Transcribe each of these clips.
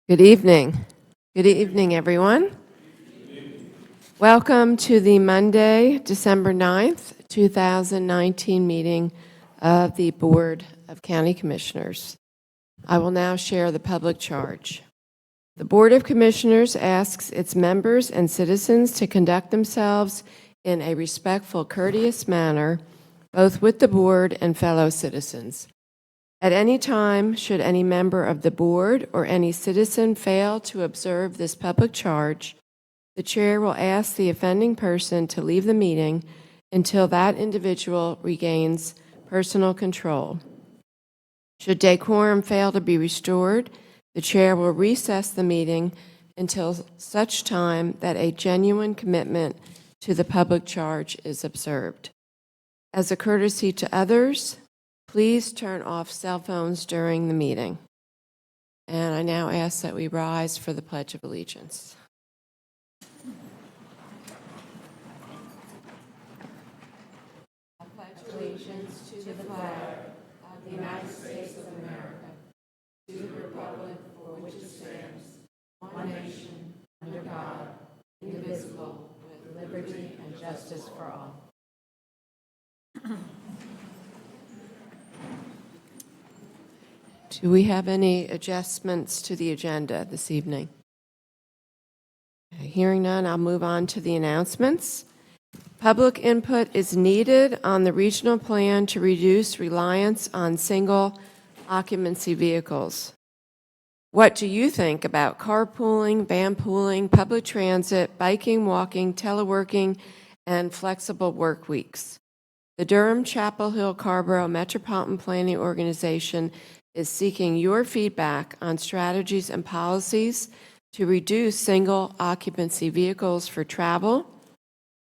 Good evening. Good evening, everyone. Welcome to the Monday, December 9th, 2019 meeting of the Board of County Commissioners. I will now share the public charge. The Board of Commissioners asks its members and citizens to conduct themselves in a respectful, courteous manner, both with the board and fellow citizens. At any time, should any member of the board or any citizen fail to observe this public charge, the chair will ask the offending person to leave the meeting until that individual regains personal control. Should decorum fail to be restored, the chair will recess the meeting until such time that a genuine commitment to the public charge is observed. As a courtesy to others, please turn off cell phones during the meeting. And I now ask that we rise for the Pledge of Allegiance. I pledge allegiance to the flag of the United States of America, to the republic for which it stands, one nation, under God, indivisible, with liberty and justice for all. Do we have any adjustments to the agenda this evening? Hearing none, I'll move on to the announcements. Public input is needed on the regional plan to reduce reliance on single occupancy vehicles. What do you think about carpooling, vanpooling, public transit, biking, walking, teleworking, and flexible work weeks? The Durham Chapel Hill Carborough Metropolitan Planning Organization is seeking your feedback on strategies and policies to reduce single occupancy vehicles for travel.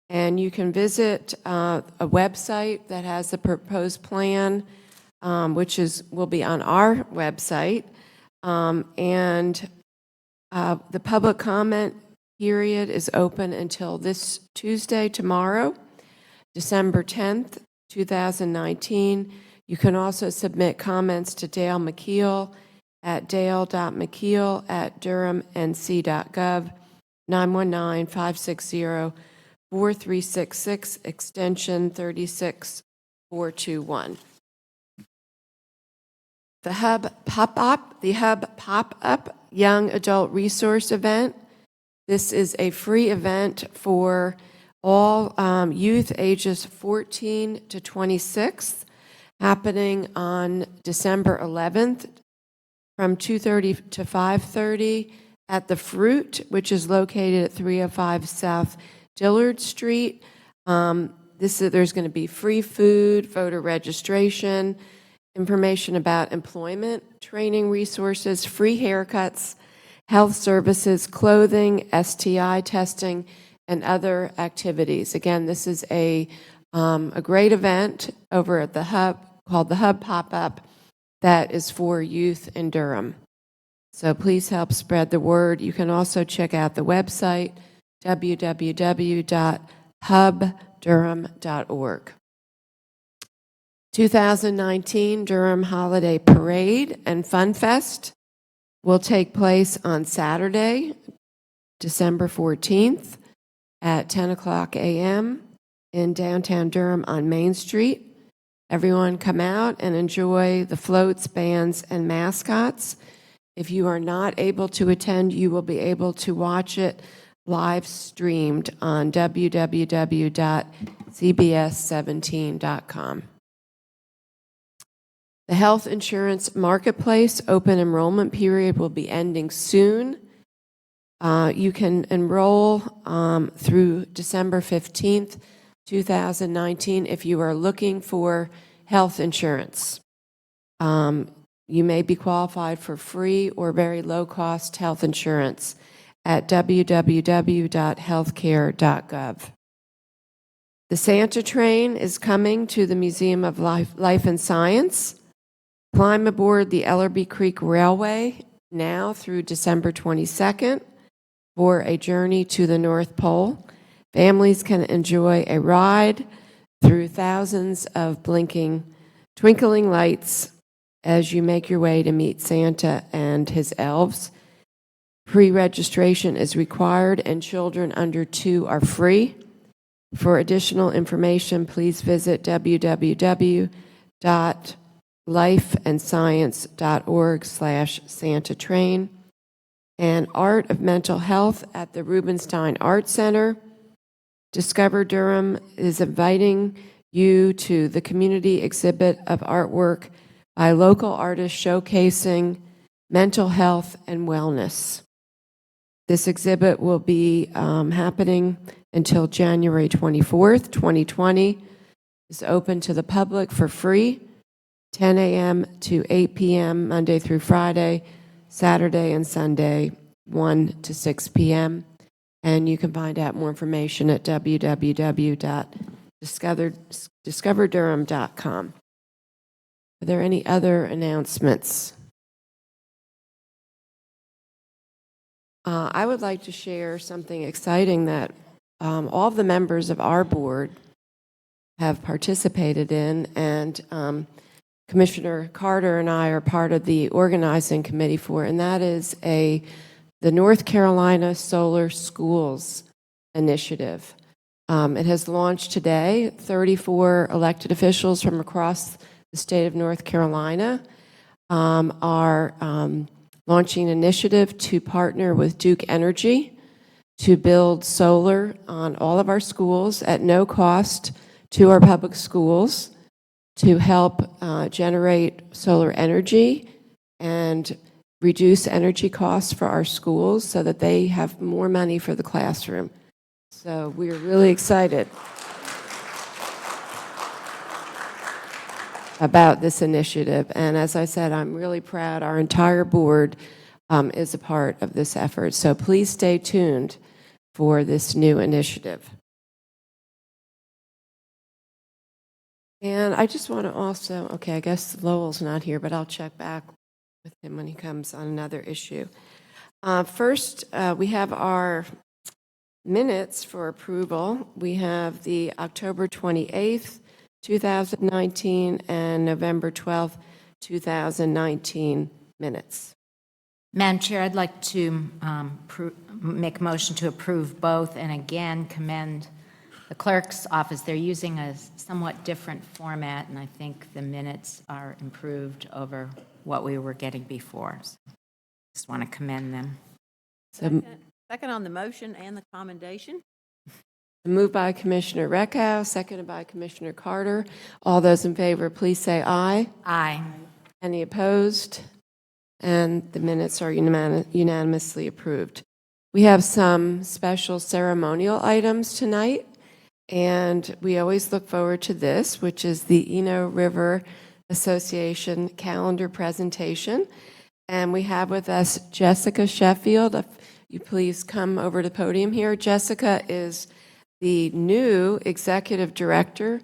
And you can visit a website that has the proposed plan, which will be on our website. The public comment period is open until this Tuesday, tomorrow, December 10th, 2019. You can also submit comments to Dale McKeel at dale.mckeel@durhamnc.gov, 919-560-4366, extension 36421. The Hub Pop-Up Young Adult Resource Event. This is a free event for all youth ages 14 to 26. Happening on December 11th from 2:30 to 5:30 at the Fruit, which is located at 305 South Dillard Street. There's going to be free food, voter registration, information about employment, training resources, free haircuts, health services, clothing, STI testing, and other activities. Again, this is a great event over at the Hub called the Hub Pop-Up that is for youth in Durham. So please help spread the word. You can also check out the website, www.hubdurham.org. 2019 Durham Holiday Parade and Fun Fest will take place on Saturday, December 14th at 10 o'clock a.m. in downtown Durham on Main Street. Everyone come out and enjoy the floats, bands, and mascots. If you are not able to attend, you will be able to watch it live streamed on www.cbs17.com. The health insurance marketplace open enrollment period will be ending soon. You can enroll through December 15th, 2019 if you are looking for health insurance. You may be qualified for free or very low-cost health insurance at www.healthcare.gov. The Santa train is coming to the Museum of Life and Science. Climb aboard the Ellerby Creek Railway now through December 22nd for a journey to the North Pole. Families can enjoy a ride through thousands of twinkling lights as you make your way to meet Santa and his elves. Pre-registration is required, and children under 2 are free. For additional information, please visit www.lifeandscience.org/SantaTrain. And Art of Mental Health at the Rubenstein Art Center. Discover Durham is inviting you to the community exhibit of artwork by local artists showcasing mental health and wellness. This exhibit will be happening until January 24th, 2020. It's open to the public for free, 10 a.m. to 8 p.m. Monday through Friday, Saturday and Sunday, 1 to 6 p.m. And you can find out more information at www.discoverdurham.com. Are there any other announcements? I would like to share something exciting that all of the members of our board have participated in, and Commissioner Carter and I are part of the organizing committee for, and that is the North Carolina Solar Schools Initiative. It has launched today. 34 elected officials from across the state of North Carolina are launching an initiative to partner with Duke Energy to build solar on all of our schools at no cost to our public schools to help generate solar energy and reduce energy costs for our schools so that they have more money for the classroom. So we're really excited about this initiative. And as I said, I'm really proud our entire board is a part of this effort. So please stay tuned for this new initiative. And I just want to also, okay, I guess Lowell's not here, but I'll check back with him when he comes on another issue. First, we have our minutes for approval. We have the October 28th, 2019 and November 12th, 2019 minutes. Madam Chair, I'd like to make a motion to approve both, and again commend the clerk's office. They're using a somewhat different format, and I think the minutes are improved over what we were getting before. So just want to commend them. Second on the motion and the commendation. Moved by Commissioner Reckow, seconded by Commissioner Carter. All those in favor, please say aye. Aye. Any opposed? And the minutes are unanimously approved. We have some special ceremonial items tonight, and we always look forward to this, which is the Eno River Association calendar presentation. And we have with us Jessica Sheffield. If you please come over to the podium here. Jessica is the new executive director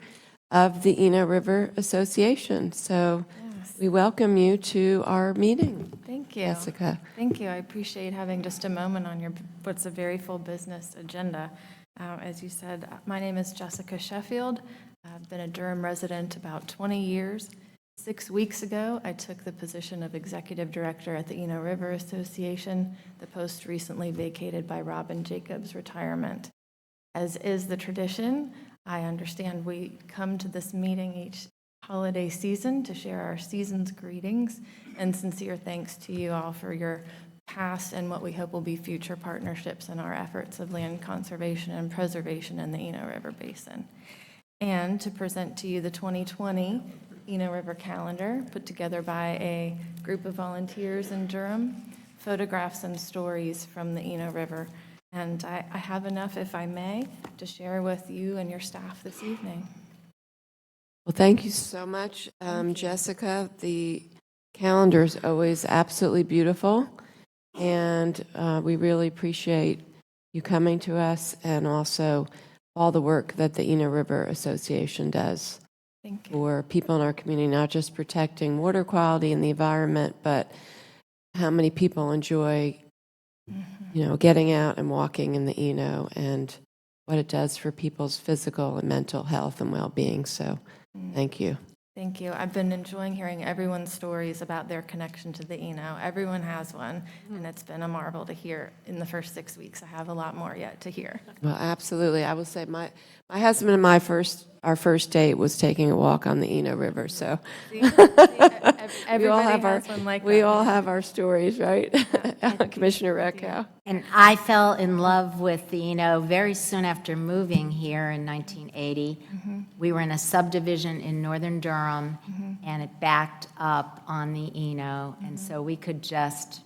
of the Eno River Association. So yes, we welcome you to our meeting. Thank you. Jessica. Thank you. I appreciate having just a moment on what's a very full business agenda. As you said, my name is Jessica Sheffield. I've been a Durham resident about 20 years. 6 weeks ago, I took the position of executive director at the Eno River Association, the post recently vacated by Robin Jacobs' retirement. As is the tradition, I understand we come to this meeting each holiday season to share our season's greetings and sincere thanks to you all for your past and what we hope will be future partnerships in our efforts of land conservation and preservation in the Eno River Basin. And to present to you the 2020 Eno River calendar put together by a group of volunteers in Durham, photographs and stories from the Eno River. And I have enough, if I may, to share with you and your staff this evening. Well, thank you so much, Jessica. The calendar is always absolutely beautiful, and we really appreciate you coming to us and also all the work that the Eno River Association does for people in our community, not just protecting water quality and the environment, but how many people enjoy getting out and walking in the Eno and what it does for people's physical and mental health and well-being. So thank you. Thank you. I've been enjoying hearing everyone's stories about their connection to the Eno. Everyone has one, and it's been a marvel to hear in the first 6 weeks. I have a lot more yet to hear. Well, absolutely. I will say my husband and our first date was taking a walk on the Eno River, so Everybody has one like that. we all have our stories, right? Commissioner Recco. And I fell in love with the Eno very soon after moving here in 1980. We were in a subdivision in northern Durham, and it backed up on the Eno, and so we could just,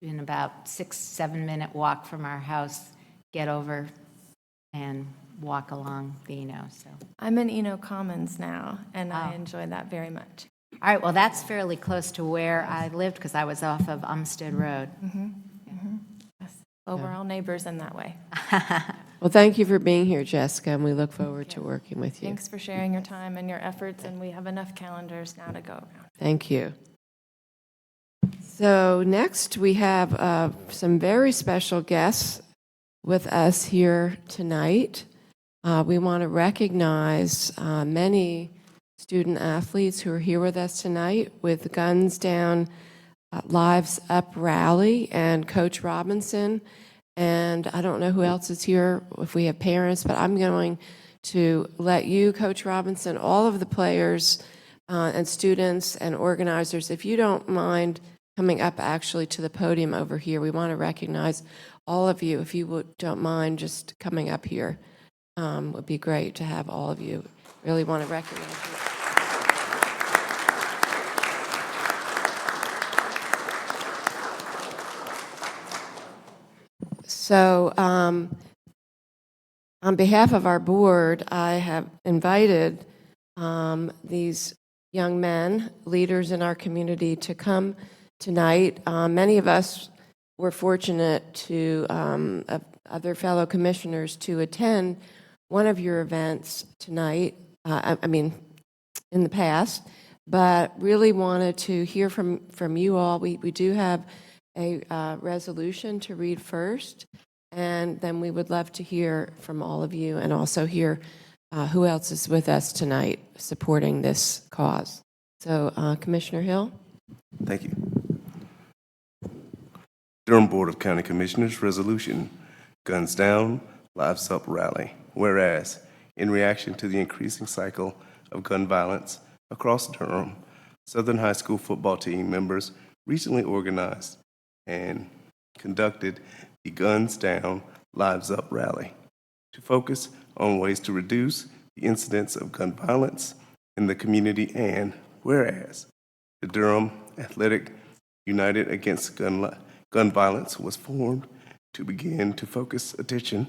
in about 6-7 minute walk from our house, get over and walk along the Eno. So, I'm in Eno Commons now, and I enjoy that very much. all right, well, that's fairly close to where I lived because I was off of Umstead Road. Yes. Well, we're all neighbors in that way. Well, thank you for being here, Jessica, and we look forward to working with you. Thanks for sharing your time and your efforts, and we have enough calendars now to go around. Thank you. So next, we have some very special guests with us here tonight. We want to recognize many student athletes who are here with us tonight with the Guns Down, Lives Up rally, and Coach Robinson. And I don't know who else is here, if we have parents, but I'm going to let you, Coach Robinson, all of the players and students and organizers, if you don't mind coming up actually to the podium over here. We want to recognize all of you. If you don't mind just coming up here, would be great to have all of you. Really want to recognize you. So on behalf of our board, I have invited these young men, leaders in our community, to come tonight. Many of us were fortunate to, other fellow commissioners, to attend one of your events tonight, in the past, but really wanted to hear from you all. We do have a resolution to read first, and then we would love to hear from all of you and also hear who else is with us tonight supporting this cause. So, Commissioner Hill? Thank you. Durham Board of County Commissioners Resolution, Guns Down, Lives Up rally. Whereas, in reaction to the increasing cycle of gun violence across Durham, Southern High School football team members recently organized and conducted the Guns Down, Lives Up rally to focus on ways to reduce the incidence of gun violence in the community. And whereas the Durham Athletic United Against Gun Violence was formed to begin to focus attention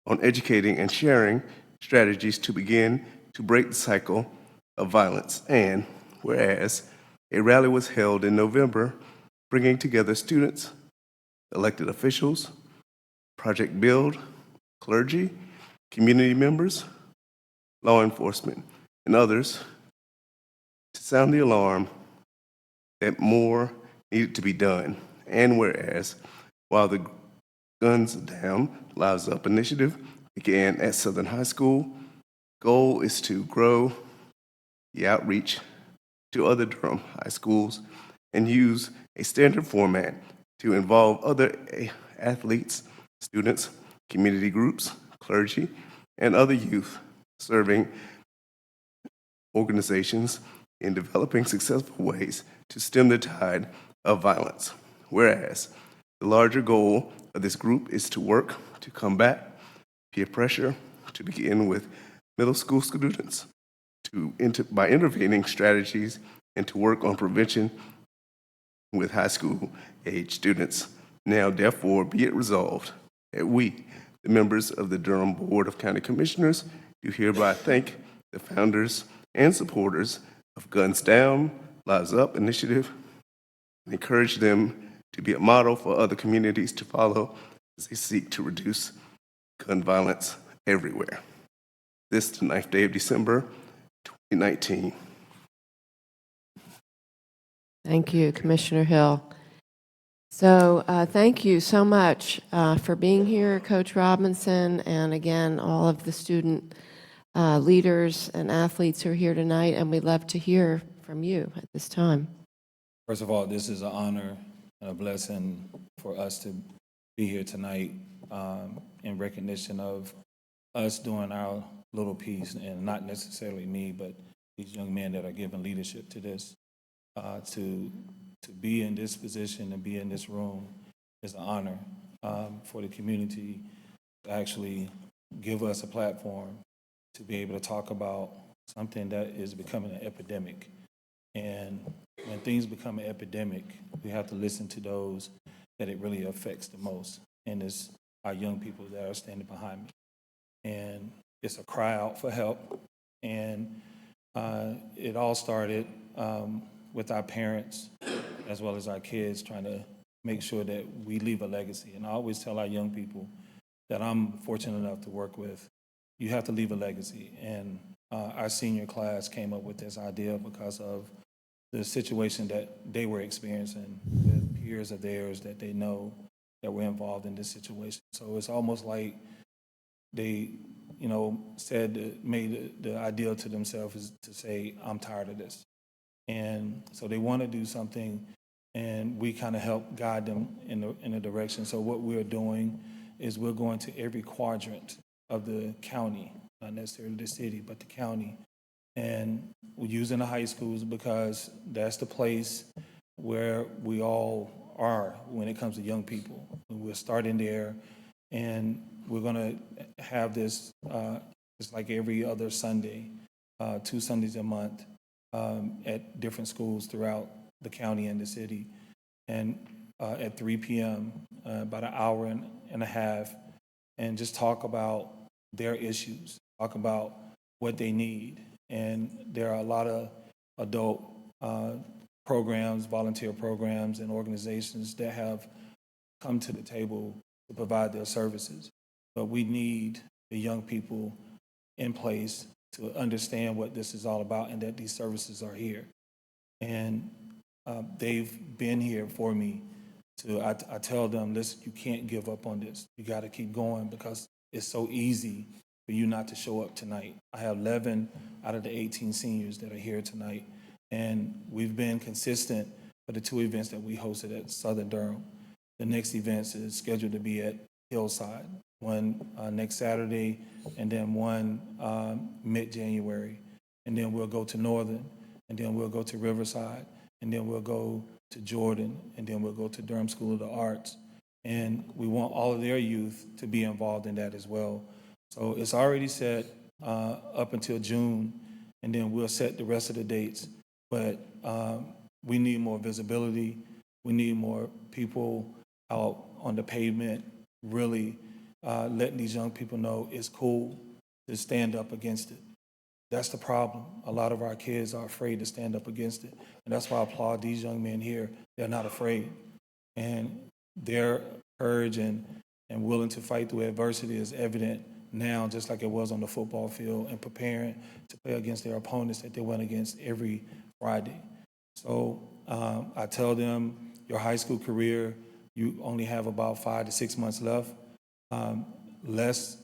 on educating and sharing strategies to begin to break the cycle of violence. And whereas a rally was held in November, bringing together students, elected officials, Project Build, clergy, community members, law enforcement, and others to sound the alarm that more needed to be done. And whereas, while the Guns Down, Lives Up initiative began at Southern High School, goal is to grow the outreach to other Durham high schools and use a standard format to involve other athletes, students, community groups, clergy, and other youth serving organizations in developing successful ways to stem the tide of violence. Whereas the larger goal of this group is to work to combat peer pressure, to begin with middle school students, by intervening strategies, and to work on prevention with high school age students. Now, therefore, be it resolved that we, the members of the Durham Board of County Commissioners, do hereby thank the founders and supporters of Guns Down, Lives Up initiative, and encourage them to be a model for other communities to follow as they seek to reduce gun violence everywhere. This is the 9th day of December, 2019. Thank you, Commissioner Hill. So thank you so much for being here, Coach Robinson, and again, all of the student leaders and athletes who are here tonight, and we'd love to hear from you at this time. First of all, this is an honor and a blessing for us to be here tonight in recognition of us doing our little piece, and not necessarily me, but these young men that are giving leadership to this. To be in this position and be in this room is an honor for the community to actually give us a platform to be able to talk about something that is becoming an epidemic. And when things become an epidemic, we have to listen to those that it really affects the most. And it's our young people that are standing behind me. And it's a cry out for help. And it all started with our parents as well as our kids trying to make sure that we leave a legacy. And I always tell our young people that I'm fortunate enough to work with, you have to leave a legacy. And our senior class came up with this idea because of the situation that they were experiencing with peers of theirs that they know that were involved in this situation. So it's almost like they, made the ideal to themselves is to say, I'm tired of this. And so they want to do something, and we kind of help guide them in a direction. So what we're doing is we're going to every quadrant of the county, not necessarily the city, but the county. And we're using the high schools because that's the place where we all are when it comes to young people. We're starting there, and we're going to have this, it's like every other Sunday, 2 Sundays a month at different schools throughout the county and the city. And at 3 p.m., about an hour and a half, and just talk about their issues, talk about what they need. And there are a lot of adult programs, volunteer programs, and organizations that have come to the table to provide their services. But we need the young people in place to understand what this is all about and that these services are here. And they've been here for me. I tell them, listen, you can't give up on this. You got to keep going because it's so easy for you not to show up tonight. I have 11 out of the 18 seniors that are here tonight, and we've been consistent for the 2 events that we hosted at Southern Durham. The next event is scheduled to be at Hillside, one next Saturday, and then one mid-January. And then we'll go to Northern, and then we'll go to Riverside, and then we'll go to Jordan, and then we'll go to Durham School of the Arts. And we want all of their youth to be involved in that as well. So it's already set up until June, and then we'll set the rest of the dates. But we need more visibility. We need more people out on the pavement, really letting these young people know it's cool to stand up against it. That's the problem. A lot of our kids are afraid to stand up against it. And that's why I applaud these young men here. They're not afraid. And their courage and willing to fight through adversity is evident now, just like it was on the football field, and preparing to play against their opponents that they went against every Friday. So I tell them, your high school career, you only have about 5 to 6 months left. Let's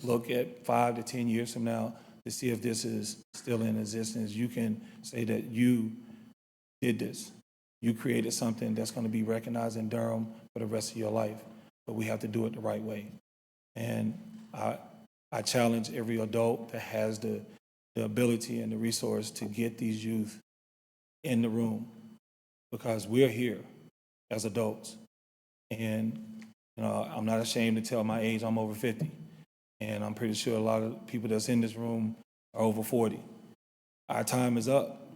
look at 5 to 10 years from now to see if this is still in existence. You can say that you did this. You created something that's going to be recognized in Durham for the rest of your life, but we have to do it the right way. And I challenge every adult that has the ability and the resource to get these youth in the room, because we're here as adults. And I'm not ashamed to tell my age. I'm over 50. And I'm pretty sure a lot of people that's in this room are over 40. Our time is up.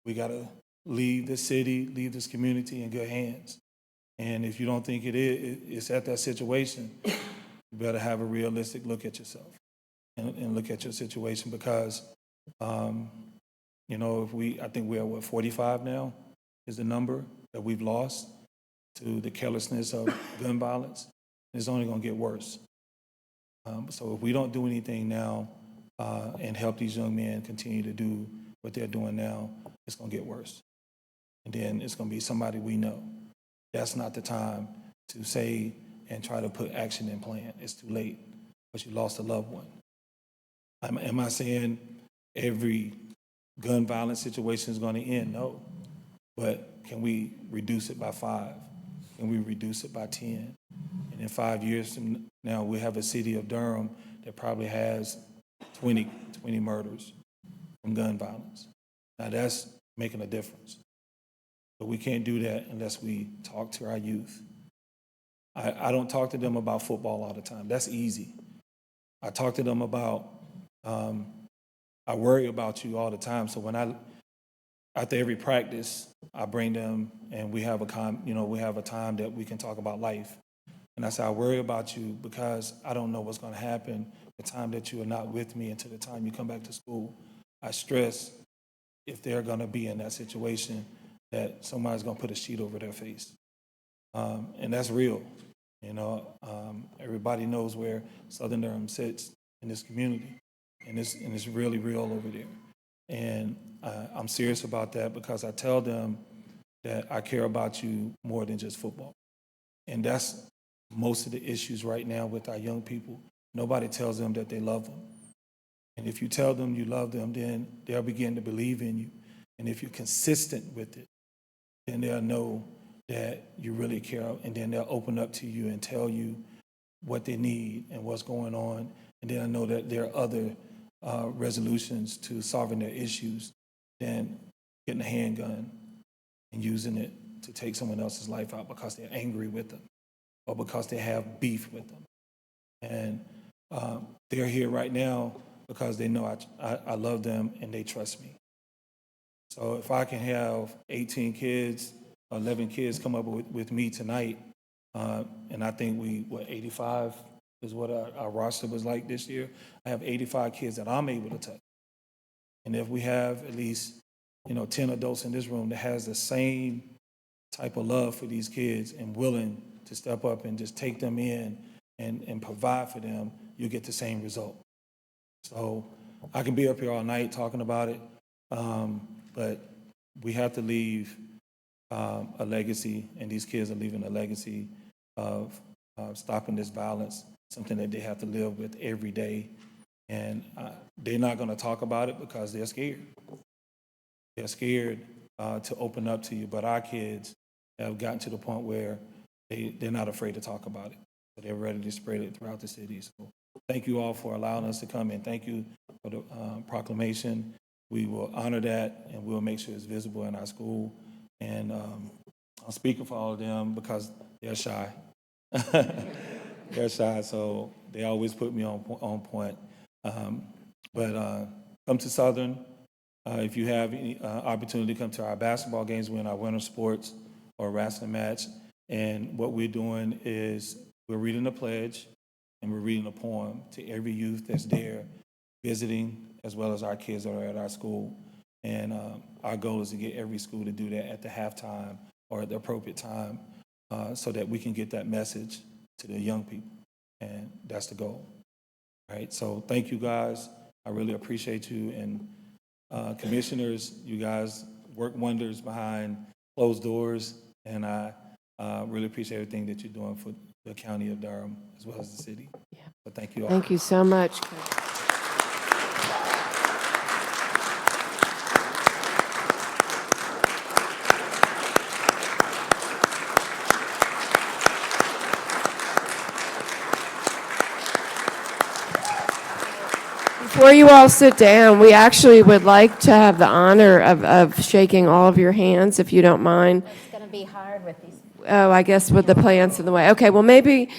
We got to leave this city, leave this community in good hands. And if you don't think it's at that situation, you better have a realistic look at yourself and look at your situation, because, I think we're at 45 now is the number that we've lost to the carelessness of gun violence. It's only going to get worse. So if we don't do anything now and help these young men continue to do what they're doing now, it's going to get worse. And then it's going to be somebody we know. That's not the time to say and try to put action in plan. It's too late, because you lost a loved one. Am I saying every gun violence situation is going to end? No. But can we reduce it by 5? Can we reduce it by 10? And in 5 years from now, we have a city of Durham that probably has 20 murders from gun violence. Now that's making a difference. But we can't do that unless we talk to our youth. I don't talk to them about football all the time. That's easy. I talk to them about, I worry about you all the time. So after every practice, I bring them and we have a time that we can talk about life. And I say, I worry about you because I don't know what's going to happen the time that you are not with me until the time you come back to school. I stress if they're going to be in that situation that somebody's going to put a sheet over their face. And that's real. Everybody knows where Southern Durham sits in this community, and it's really real over there. And I'm serious about that because I tell them that I care about you more than just football. And that's most of the issues right now with our young people. Nobody tells them that they love them. And if you tell them you love them, then they'll begin to believe in you. And if you're consistent with it, then they'll know that you really care, and then they'll open up to you and tell you what they need and what's going on. And then I know that there are other resolutions to solving their issues than getting a handgun and using it to take someone else's life out because they're angry with them or because they have beef with them. And they're here right now because they know I love them and they trust me. So if I can have 18 kids, 11 kids come up with me tonight, and I think 85 is what our roster was like this year. I have 85 kids that I'm able to touch. And if we have at least 10 adults in this room that has the same type of love for these kids and willing to step up and just take them in and provide for them, you get the same result. So I can be up here all night talking about it, but we have to leave a legacy, and these kids are leaving a legacy of stopping this violence, something that they have to live with every day. And they're not going to talk about it because they're scared. They're scared to open up to you, but our kids have gotten to the point where they're not afraid to talk about it. So they're ready to spread it throughout the city. So thank you all for allowing us to come in. Thank you for the proclamation. We will honor that, and we'll make sure it's visible in our school. And I'm speaking for all of them because they're shy. They're shy, so they always put me on point. But come to Southern. If you have any opportunity to come to our basketball games, we're in our winter sports or wrestling match. And what we're doing is we're reading a pledge and we're reading a poem to every youth that's there visiting, as well as our kids that are at our school. And our goal is to get every school to do that at the halftime or at the appropriate time so that we can get that message to the young people. And that's the goal. All right, so thank you guys. I really appreciate you. And commissioners, you guys work wonders behind closed doors. And I really appreciate everything that you're doing for the county of Durham as well as the city. Yeah. So thank you all. Thank you so much. Before you all sit down, we actually would like to have the honor of shaking all of your hands, if you don't mind. It's going to be hard with these. Oh, I guess with the plants in the way. Okay, well, maybe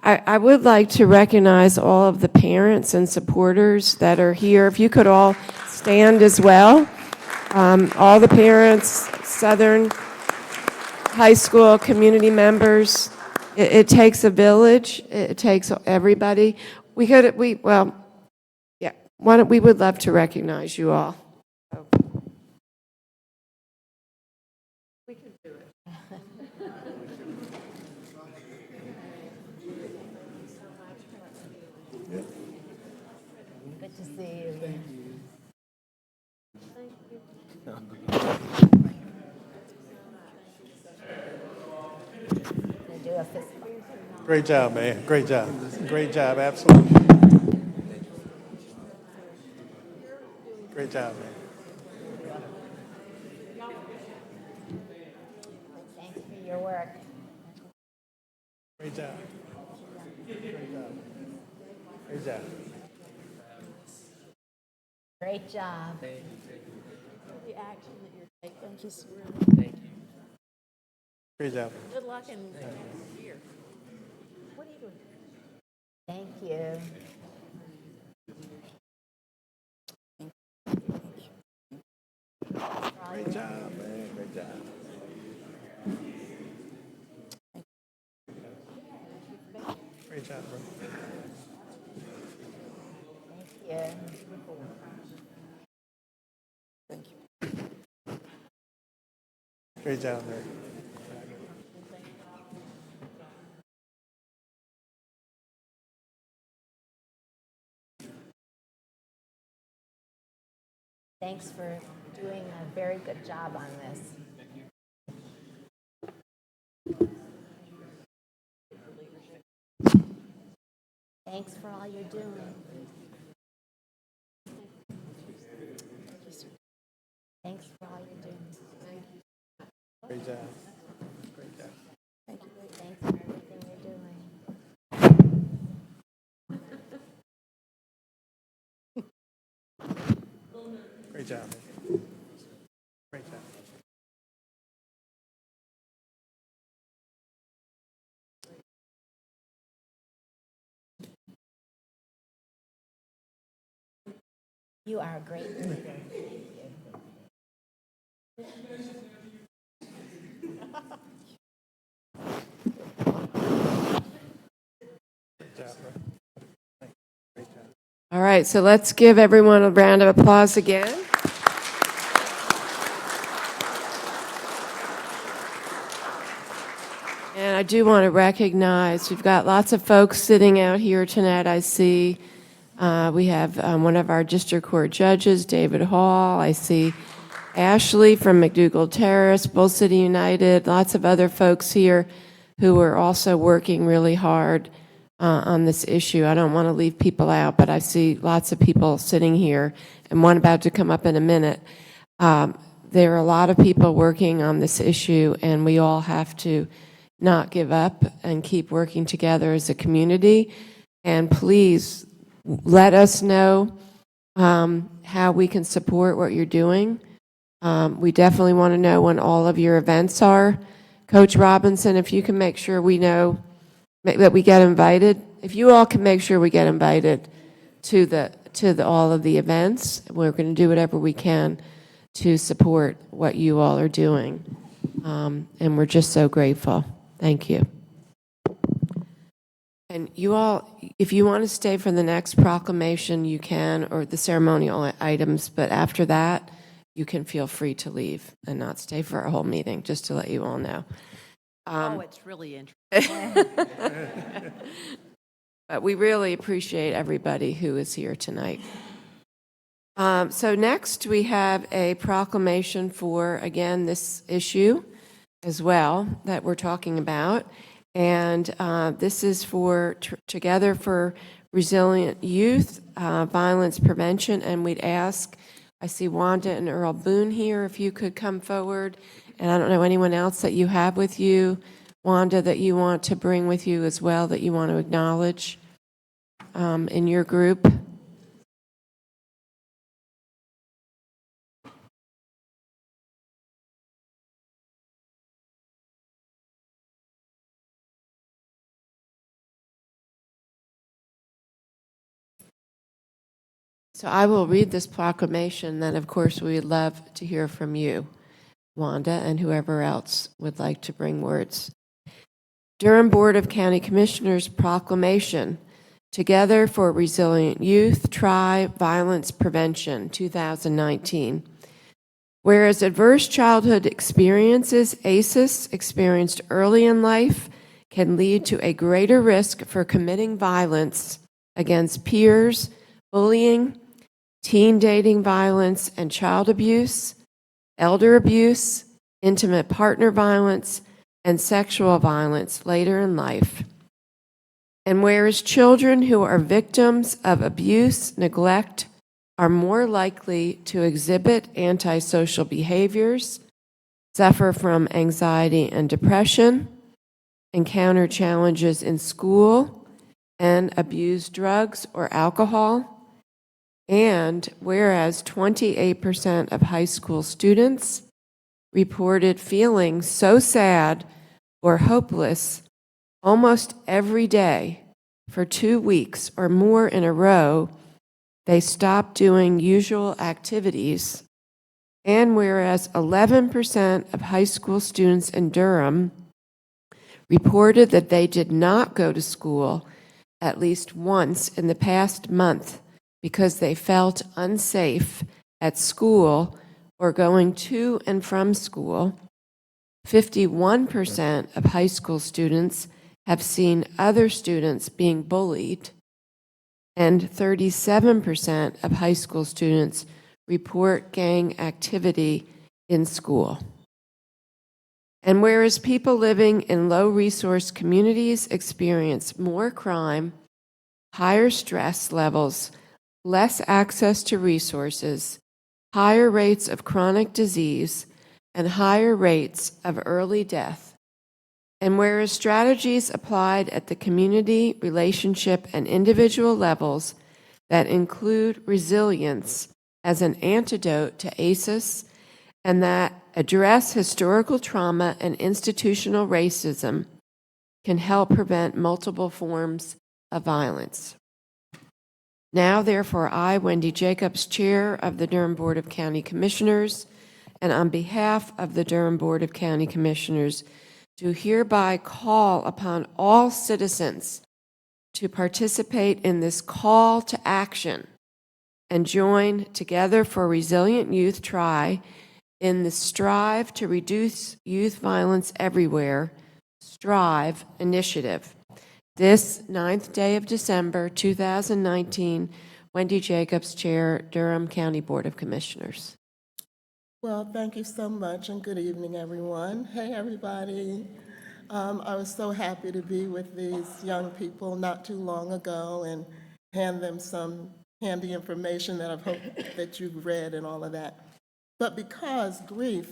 I would like to recognize all of the parents and supporters that are here. If you could all stand as well. All the parents, Southern High School community members. It takes a village. It takes everybody. We would love to recognize you all. We can do it. Good to see you. Do a fist bump. Great job, man. Great job. Great job, absolutely. Great job, man. Thanks for your work. Great job. Great job. Great job. Great job. The action that you're taking. Thank you, sir. Thank you. Great job. Good luck in here. What are you doing? Thank you. Great job, man. Great job. Great job, bro. Thank you. Great job, man. Thanks for doing a very good job on this. Thanks for all you're doing. Thanks for all you're doing. Great job. Great job. Thanks for everything you're doing. Great job, man. Great job. You are a great leader. Great job, bro. Great job. All right, so let's give everyone a round of applause again. And I do want to recognize, we've got lots of folks sitting out here tonight. I see we have one of our district court judges, David Hall. I see Ashley from McDougall Terrace, Bull City United, lots of other folks here who are also working really hard on this issue. I don't want to leave people out, but I see lots of people sitting here and one about to come up in a minute. There are a lot of people working on this issue, and we all have to not give up and keep working together as a community. And please let us know how we can support what you're doing. We definitely want to know when all of your events are. Coach Robinson, if you can make sure we know that we get invited, if you all can make sure we get invited to all of the events, we're going to do whatever we can to support what you all are doing. And we're just so grateful. Thank you. And you all, if you want to stay for the next proclamation, you can, or the ceremonial items, but after that, you can feel free to leave and not stay for a whole meeting, just to let you all know. Oh, it's really interesting. But we really appreciate everybody who is here tonight. So next, we have a proclamation for, again, this issue as well that we're talking about. And this is for Together for Resilient Youth, Violence Prevention. And we'd ask, I see Wanda and Earl Boone here, if you could come forward. And I don't know anyone else that you have with you, Wanda, that you want to bring with you as well, that you want to acknowledge in your group. So I will read this proclamation, then of course we would love to hear from you, Wanda, and whoever else would like to bring words. Durham Board of County Commissioners Proclamation, Together for Resilient Youth, Try Violence Prevention, 2019. Whereas adverse childhood experiences, ACEs, experienced early in life, can lead to a greater risk for committing violence against peers, bullying, teen dating violence and child abuse, elder abuse, intimate partner violence, and sexual violence later in life. And whereas children who are victims of abuse, neglect, are more likely to exhibit antisocial behaviors, suffer from anxiety and depression, encounter challenges in school, and abuse drugs or alcohol. And whereas 28% of high school students reported feeling so sad or hopeless almost every day for 2 weeks or more in a row, they stopped doing usual activities. And whereas 11% of high school students in Durham reported that they did not go to school at least once in the past month because they felt unsafe at school or going to and from school, 51% of high school students have seen other students being bullied, and 37% of high school students report gang activity in school. And whereas people living in low-resource communities experience more crime, higher stress levels, less access to resources, higher rates of chronic disease, and higher rates of early death. And whereas strategies applied at the community, relationship, and individual levels that include resilience as an antidote to ACEs and that address historical trauma and institutional racism can help prevent multiple forms of violence. Now, therefore, I, Wendy Jacobs, Chair of the Durham Board of County Commissioners, and on behalf of the Durham Board of County Commissioners, do hereby call upon all citizens to participate in this call to action and join Together for Resilient Youth TRI in the Strive to Reduce Youth Violence Everywhere, STRIVE initiative. This 9th day of December, 2019, Wendy Jacobs, Chair, Durham County Board of Commissioners. Well, thank you so much, and good evening, everyone. Hey, everybody. I was so happy to be with these young people not too long ago and hand them some handy information that I've hoped that you've read and all of that. But because grief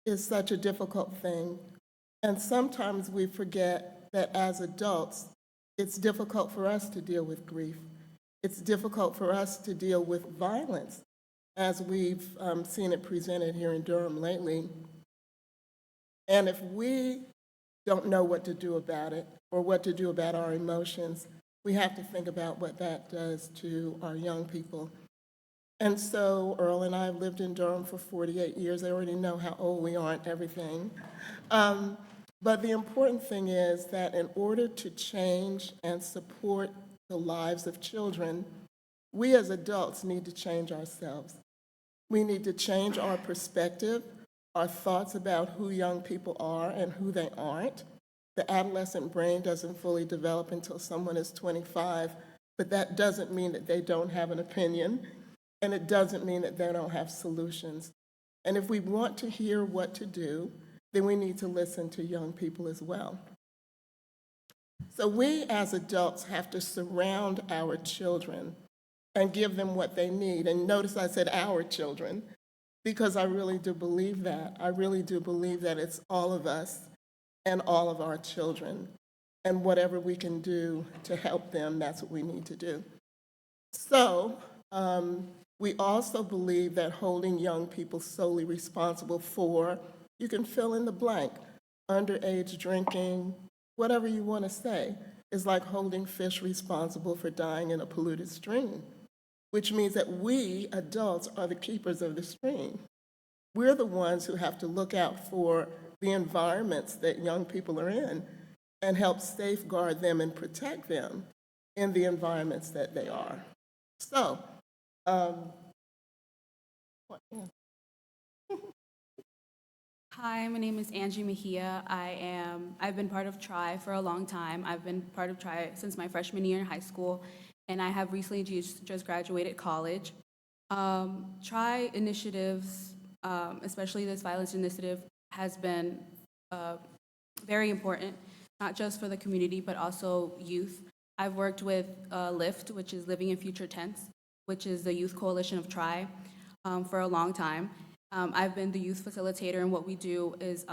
is such a difficult thing, and sometimes we forget that as adults, it's difficult for us to deal with grief. It's difficult for us to deal with violence, as we've seen it presented here in Durham lately. And if we don't know what to do about it or what to do about our emotions, we have to think about what that does to our young people. And so Earl and I have lived in Durham for 48 years. I already know how old we are and everything. But the important thing is that in order to change and support the lives of children, we as adults need to change ourselves. We need to change our perspective, our thoughts about who young people are and who they aren't. The adolescent brain doesn't fully develop until someone is 25, but that doesn't mean that they don't have an opinion, and it doesn't mean that they don't have solutions. And if we want to hear what to do, then we need to listen to young people as well. So we as adults have to surround our children and give them what they need. And notice I said our children, because I really do believe that. I really do believe that it's all of us and all of our children. And whatever we can do to help them, that's what we need to do. So we also believe that holding young people solely responsible for, you can fill in the blank, underage drinking, whatever you want to say, is like holding fish responsible for dying in a polluted stream, which means that we adults are the keepers of the stream. We're the ones who have to look out for the environments that young people are in and help safeguard them and protect them in the environments that they are. So, Hi, my name is Angie Mejia. I've been part of TRI for a long time. I've been part of TRI since my freshman year in high school, and I have recently just graduated college. TRI initiatives, especially this violence initiative, has been very important, not just for the community, but also youth. I've worked with LIFT, which is Living in Future Tense, which is the Youth Coalition of Tri, for a long time. I've been the youth facilitator, and what we do is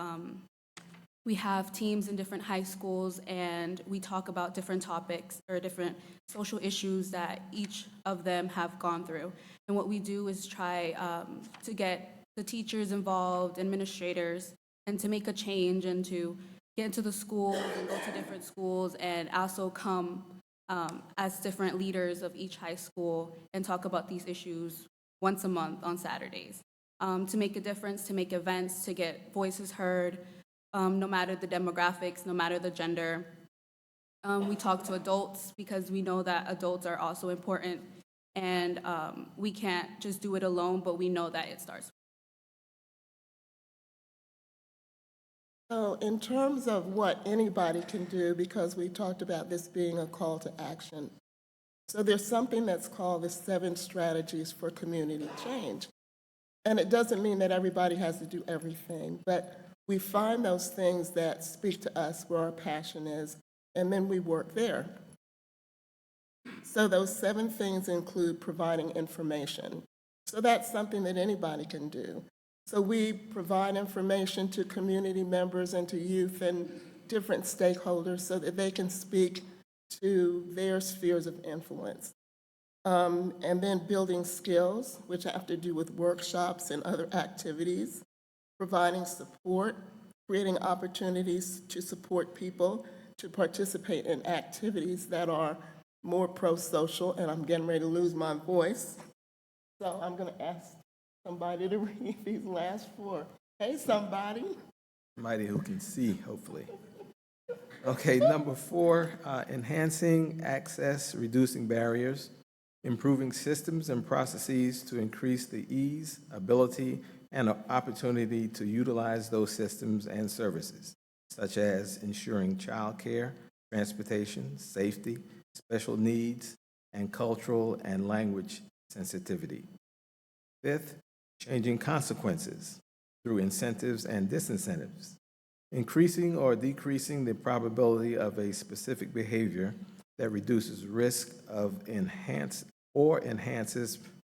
we have teams in different high schools, and we talk about different topics or different social issues that each of them have gone through. And what we do is try to get the teachers involved, administrators, and to make a change and to get into the schools and go to different schools and also come as different leaders of each high school and talk about these issues once a month on Saturdays. To make a difference, to make events, to get voices heard, no matter the demographics, no matter the gender. We talk to adults because we know that adults are also important, and we can't just do it alone, but we know that it starts. So in terms of what anybody can do, because we talked about this being a call to action, so there's something that's called the 7 strategies for community change. And it doesn't mean that everybody has to do everything, but we find those things that speak to us where our passion is, and then we work there. So those 7 things include providing information. So that's something that anybody can do. So we provide information to community members and to youth and different stakeholders so that they can speak to their spheres of influence. And then building skills, which have to do with workshops and other activities, providing support, creating opportunities to support people to participate in activities that are more pro-social, and I'm getting ready to lose my voice. So I'm going to ask somebody to read these last 4. Hey, somebody. Somebody who can see, hopefully. Okay, number 4, enhancing access, reducing barriers, improving systems and processes to increase the ease, ability, and opportunity to utilize those systems and services, such as ensuring childcare, transportation, safety, special needs, and cultural and language sensitivity. 5th, changing consequences through incentives and disincentives, increasing or decreasing the probability of a specific behavior that reduces risk of enhances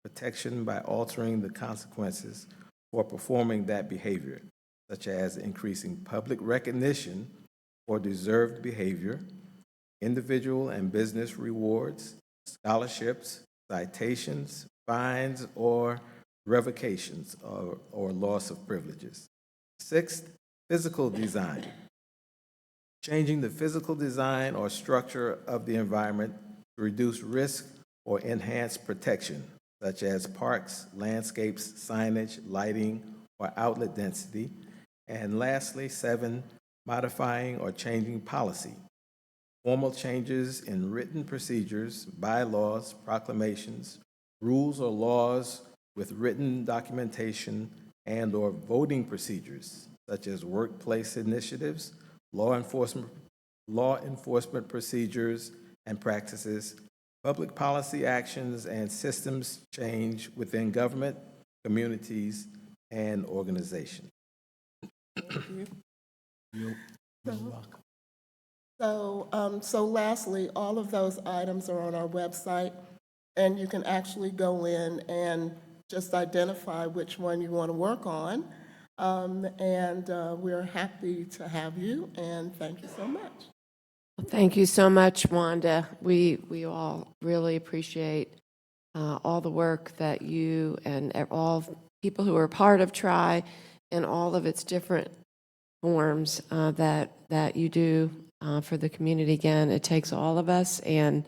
protection by altering the consequences for performing that behavior, such as increasing public recognition for deserved behavior, individual and business rewards, scholarships, citations, fines, or revocations or loss of privileges. 6th, physical design, changing the physical design or structure of the environment to reduce risk or enhance protection, such as parks, landscapes, signage, lighting, or outlet density. And lastly, 7, modifying or changing policy, formal changes in written procedures, bylaws, proclamations, rules or laws with written documentation and/or voting procedures, such as workplace initiatives, law enforcement procedures and practices, public policy actions, and systems change within government, communities, and organizations. So lastly, all of those items are on our website, and you can actually go in and just identify which one you want to work on. We're happy to have you, and thank you so much. Well, thank you so much, Wanda. We all really appreciate all the work that you and all people who are part of TRI and all of its different forms that you do for the community. Again, it takes all of us, and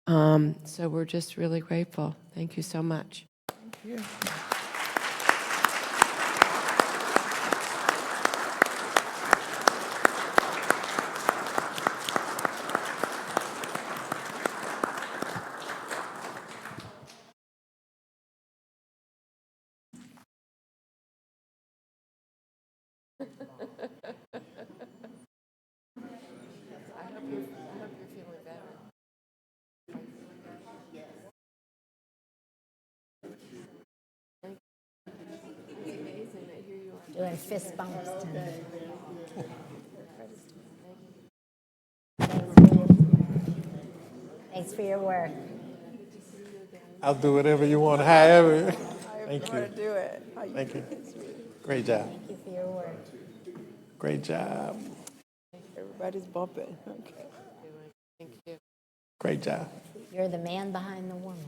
so we're just really grateful. Thank you so much. Thank you. Doing fist bumps tonight. Thanks for your work. I'll do whatever you want, however. Thank you. Do it. Thank you. Great job. Great job. Everybody's bumping. Okay. Thank you. Great job. You're the man behind the woman.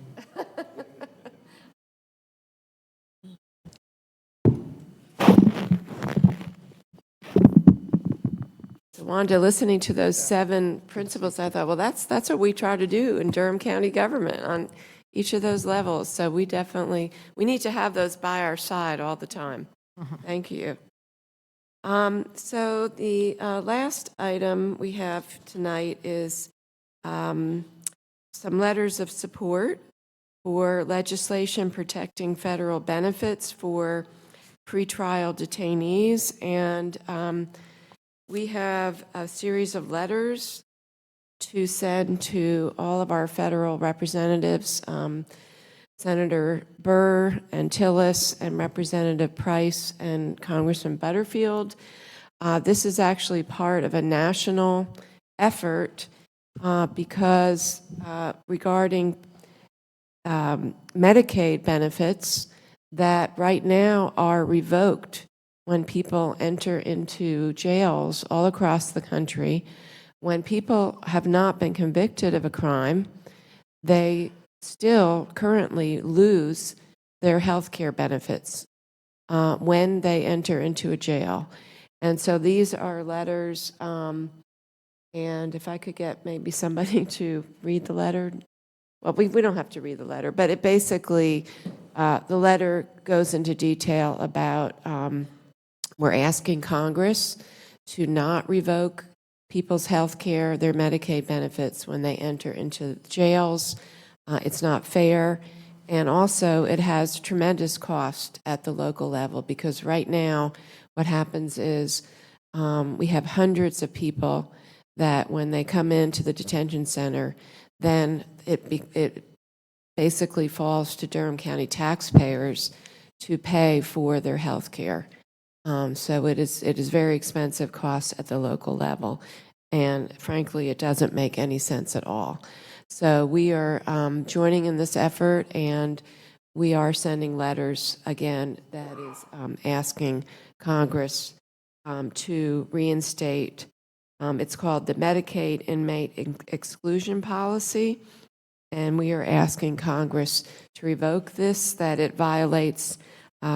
So, Wanda, listening to those 7 principles, I thought, well, that's what we try to do in Durham County government on each of those levels. So we need to have those by our side all the time. Thank you. So the last item we have tonight is some letters of support for legislation protecting federal benefits for pretrial detainees. And we have a series of letters to send to all of our federal representatives, Senator Burr and Tillis and Representative Price and Congressman Butterfield. This is actually part of a national effort because regarding Medicaid benefits that right now are revoked when people enter into jails all across the country. When people have not been convicted of a crime, they still currently lose their health care benefits when they enter into a jail. And so these are letters, and if I could get maybe somebody to read the letter. Well, we don't have to read the letter, but it basically, the letter goes into detail about we're asking Congress to not revoke people's health care, their Medicaid benefits when they enter into jails. It's not fair. And also, it has tremendous cost at the local level because right now, what happens is we have hundreds of people that when they come into the detention center, then it basically falls to Durham County taxpayers to pay for their health care. So it is very expensive cost at the local level. And frankly, it doesn't make any sense at all. So we are joining in this effort, and we are sending letters again that is asking Congress to reinstate. It's called the Medicaid Inmate Exclusion Policy, and we are asking Congress to revoke this, that it violates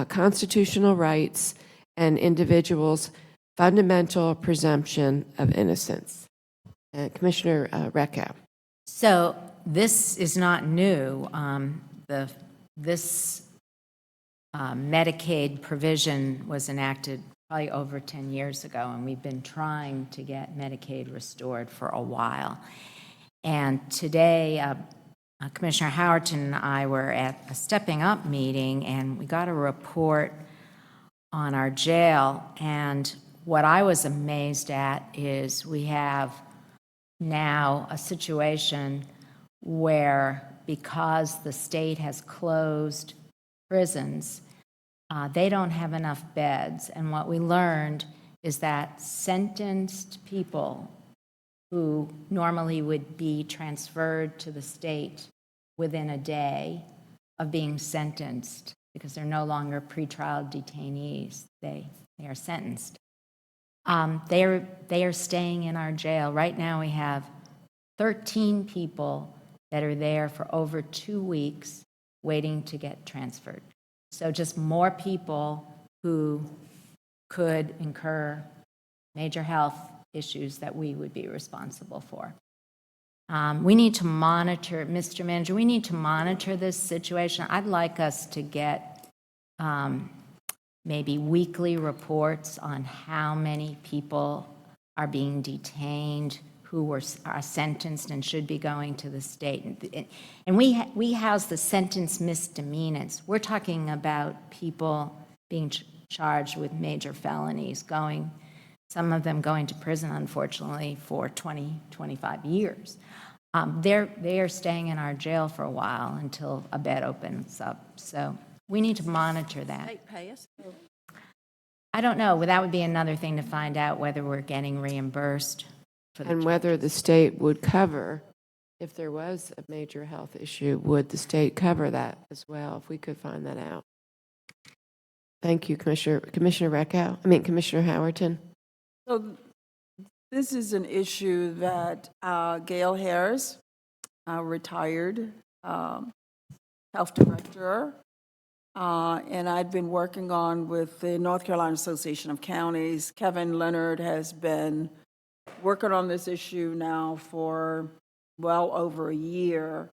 constitutional rights and individuals' fundamental presumption of innocence. Commissioner Reckow. So this is not new. This Medicaid provision was enacted probably over 10 years ago, and we've been trying to get Medicaid restored for a while. And today, Commissioner Howerton and I were at a Stepping Up meeting, and we got a report on our jail. And what I was amazed at is we have now a situation where, because the state has closed prisons, they don't have enough beds. And what we learned is that sentenced people who normally would be transferred to the state within a day of being sentenced, because they're no longer pretrial detainees, they are sentenced. They are staying in our jail. Right now we have 13 people that are there for over 2 weeks waiting to get transferred. So just more people who could incur major health issues that we would be responsible for. We need to monitor, Mr. Manager, we need to monitor this situation. I'd like us to get maybe weekly reports on how many people are being detained, who are sentenced and should be going to the state. And we house the sentence misdemeanors. We're talking about people being charged with major felonies, some of them going to prison, unfortunately, for 20, 25 years. They are staying in our jail for a while until a bed opens up. So we need to monitor that. State pay us? I don't know. That would be another thing to find out, whether we're getting reimbursed for the And whether the state would cover if there was a major health issue, would the state cover that as well, if we could find that out? Thank you, Commissioner Recco, Commissioner Howerton. So this is an issue that Gail Harris, retired health director, and I'd been working on with the North Carolina Association of Counties. Kevin Leonard has been working on this issue now for well over a year.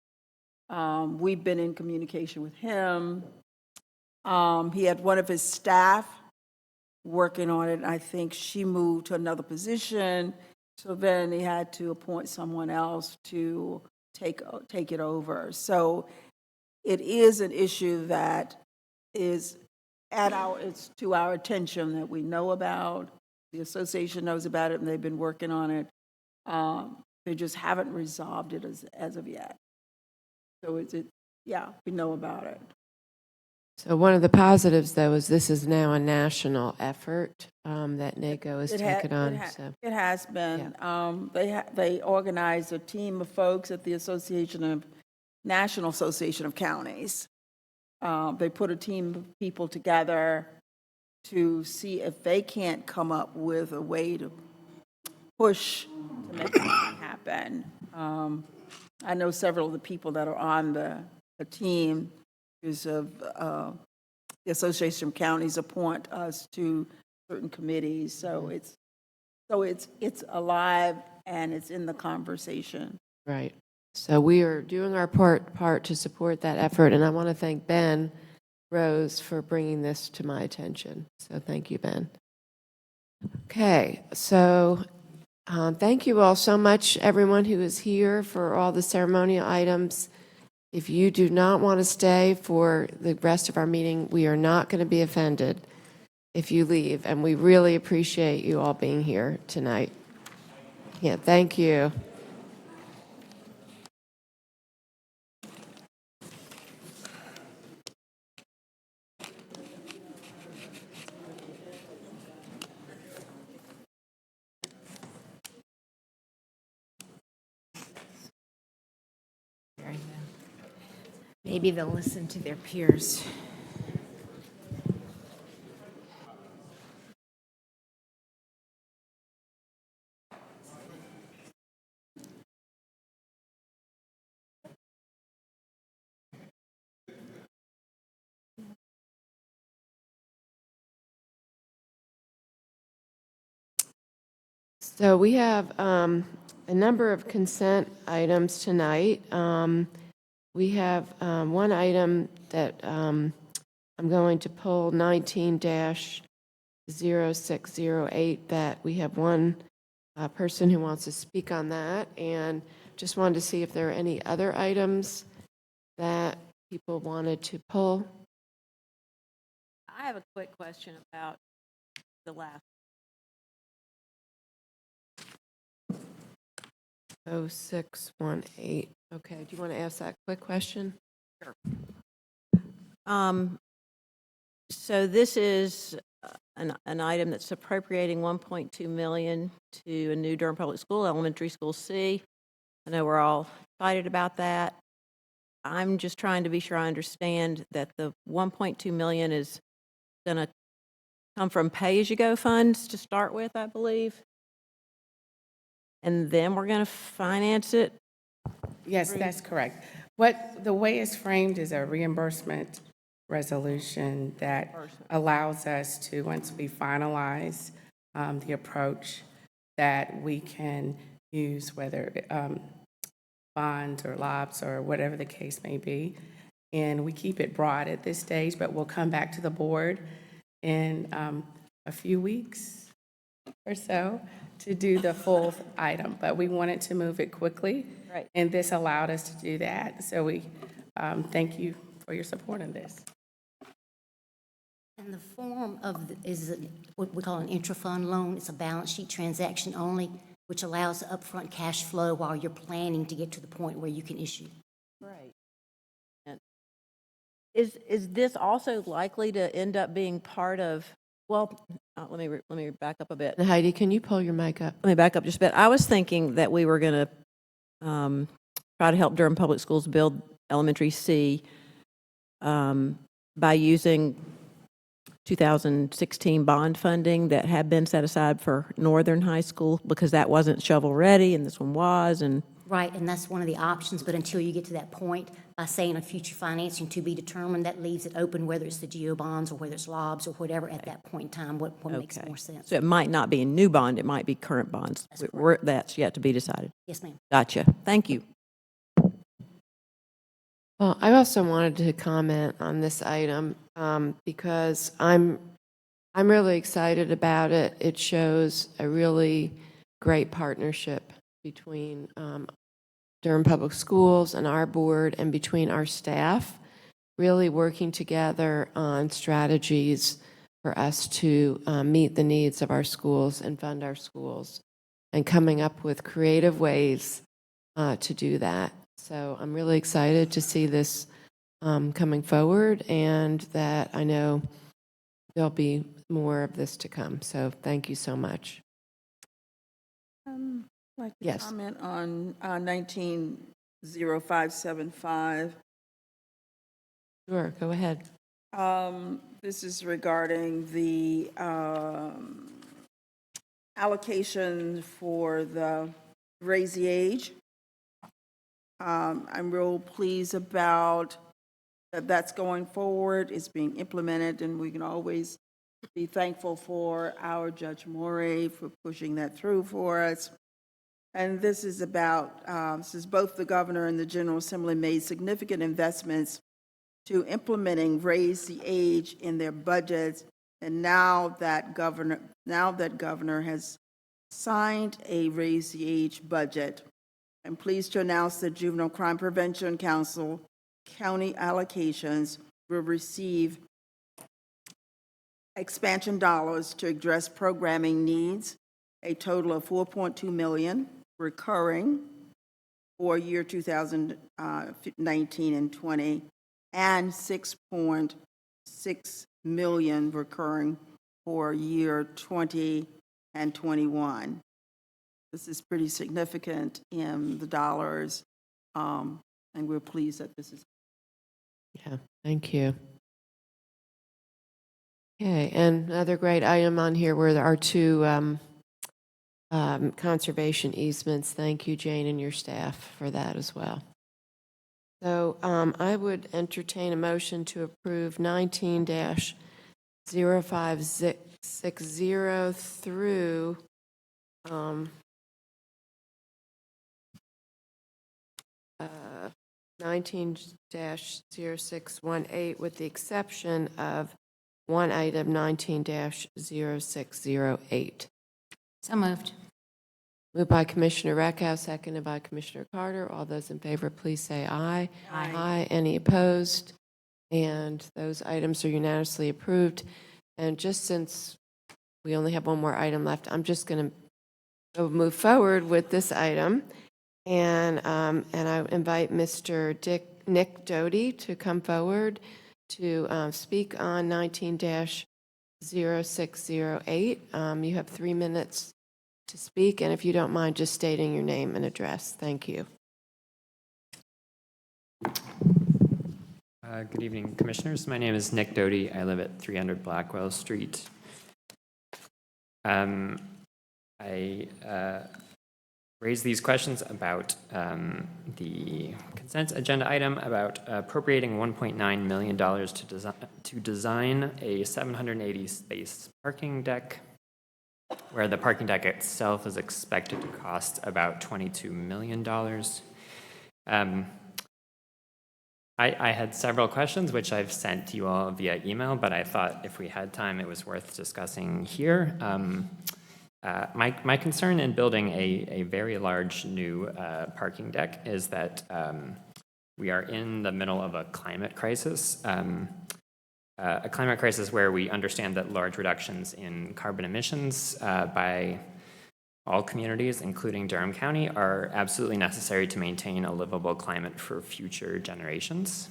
We've been in communication with him. He had one of his staff working on it, and I think she moved to another position. So then he had to appoint someone else to take it over. So it is an issue that is it's to our attention, that we know about. The association knows about it, and they've been working on it. They just haven't resolved it as of yet. So we know about it. So one of the positives, though, is this is now a national effort that NACO has taken on. It has been. They organized a team of folks at the National Association of Counties. They put a team of people together to see if they can't come up with a way to push to make something happen. I know several of the people that are on the team because of the Association of Counties appoint us to certain committees. So it's alive and it's in the conversation. Right. So we are doing our part to support that effort, and I want to thank Ben Rose for bringing this to my attention. So thank you, Ben. Okay, so thank you all so much, everyone who is here, for all the ceremonial items. If you do not want to stay for the rest of our meeting, we are not going to be offended if you leave, and we really appreciate you all being here tonight. Yeah, thank you. Very good. Maybe they'll listen to their peers. So we have a number of consent items tonight. We have one item that I'm going to pull, 19-0608, that we have one person who wants to speak on that, and just wanted to see if there are any other items that people wanted to pull. I have a quick question about the last. 0618. Okay, do you want to ask that quick question? Sure. So this is an item that's appropriating $1.2 million to a new Durham Public School, Elementary School C. I know we're all excited about that. I'm just trying to be sure I understand that the $1.2 million is going to come from pay-as-you-go funds to start with, I believe. And then we're going to finance it? Yes, that's correct. The way it's framed is a reimbursement resolution that allows us to, once we finalize the approach, that we can use, whether bonds or LOPs or whatever the case may be. And we keep it broad at this stage, but we'll come back to the board in a few weeks or so to do the full item. But we wanted to move it quickly, Right. and this allowed us to do that. So we thank you for your support in this. And the form is what we call an intra-fund loan. It's a balance sheet transaction only, which allows upfront cash flow while you're planning to get to the point where you can issue. Right. And is this also likely to end up being part of, well, let me back up a bit. And Heidi, can you pull your mic up? Let me back up just a bit. I was thinking that we were going to try to help Durham Public Schools build Elementary C by using 2016 bond funding that had been set aside for Northern High School, because that wasn't shovel-ready, and this one was, and Right, and that's one of the options, but until you get to that point, by saying a future financing to be determined, that leaves it open, whether it's the GO bonds or whether it's LOBs or whatever at that point in time, what makes okay. more sense. So it might not be a new bond, it might be current bonds. That's yet to be decided. Yes, ma'am. Gotcha. Thank you. Well, I also wanted to comment on this item because I'm really excited about it. It shows a really great partnership between Durham Public Schools and our board, and between our staff, really working together on strategies for us to meet the needs of our schools and fund our schools, and coming up with creative ways to do that. So I'm really excited to see this coming forward, and that I know there'll be more of this to come. So thank you so much. I'd like to Yes. comment on 190575. Sure, go ahead. This is regarding the allocation for the Raise the Age. I'm real pleased about that that's going forward, it's being implemented, and we can always be thankful for our Judge Morey for pushing that through for us. And this is about, since both the governor and the General Assembly made significant investments to implementing Raise the Age in their budgets, and now that governor has signed a Raise the Age budget, I'm pleased to announce that Juvenile Crime Prevention Council county allocations will receive expansion dollars to address programming needs, a total of $4.2 million recurring for year 2019 and 20, and $6.6 million recurring for year 20 and 21. This is pretty significant in the dollars, and we're pleased that this is. Yeah, thank you. Okay, and another great item on here were our two conservation easements. Thank you, Jane, and your staff for that as well. So I would entertain a motion to approve 19-0560 through 19-0618, with the exception of one item, 19-0608. So moved. Moved by Commissioner Reckow, seconded by Commissioner Carter. All those in favor, please say aye. Aye. Aye. Any opposed? And those items are unanimously approved. And just since we only have one more item left, I'm just going to move forward with this item. And I invite Mr. Nick Doty to come forward to speak on 19-0608. You have 3 minutes to speak, and if you don't mind just stating your name and address. Thank you. Good evening, Commissioners. My name is Nick Doty. I live at 300 Blackwell Street. I raised these questions about the consent agenda item about appropriating $1.9 million to design a 780-space parking deck, where the parking deck itself is expected to cost about $22 million. I had several questions, which I've sent to you all via email, but I thought if we had time, it was worth discussing here. My concern in building a very large new parking deck is that we are in the middle of a climate crisis. A climate crisis where we understand that large reductions in carbon emissions by all communities, including Durham County, are absolutely necessary to maintain a livable climate for future generations.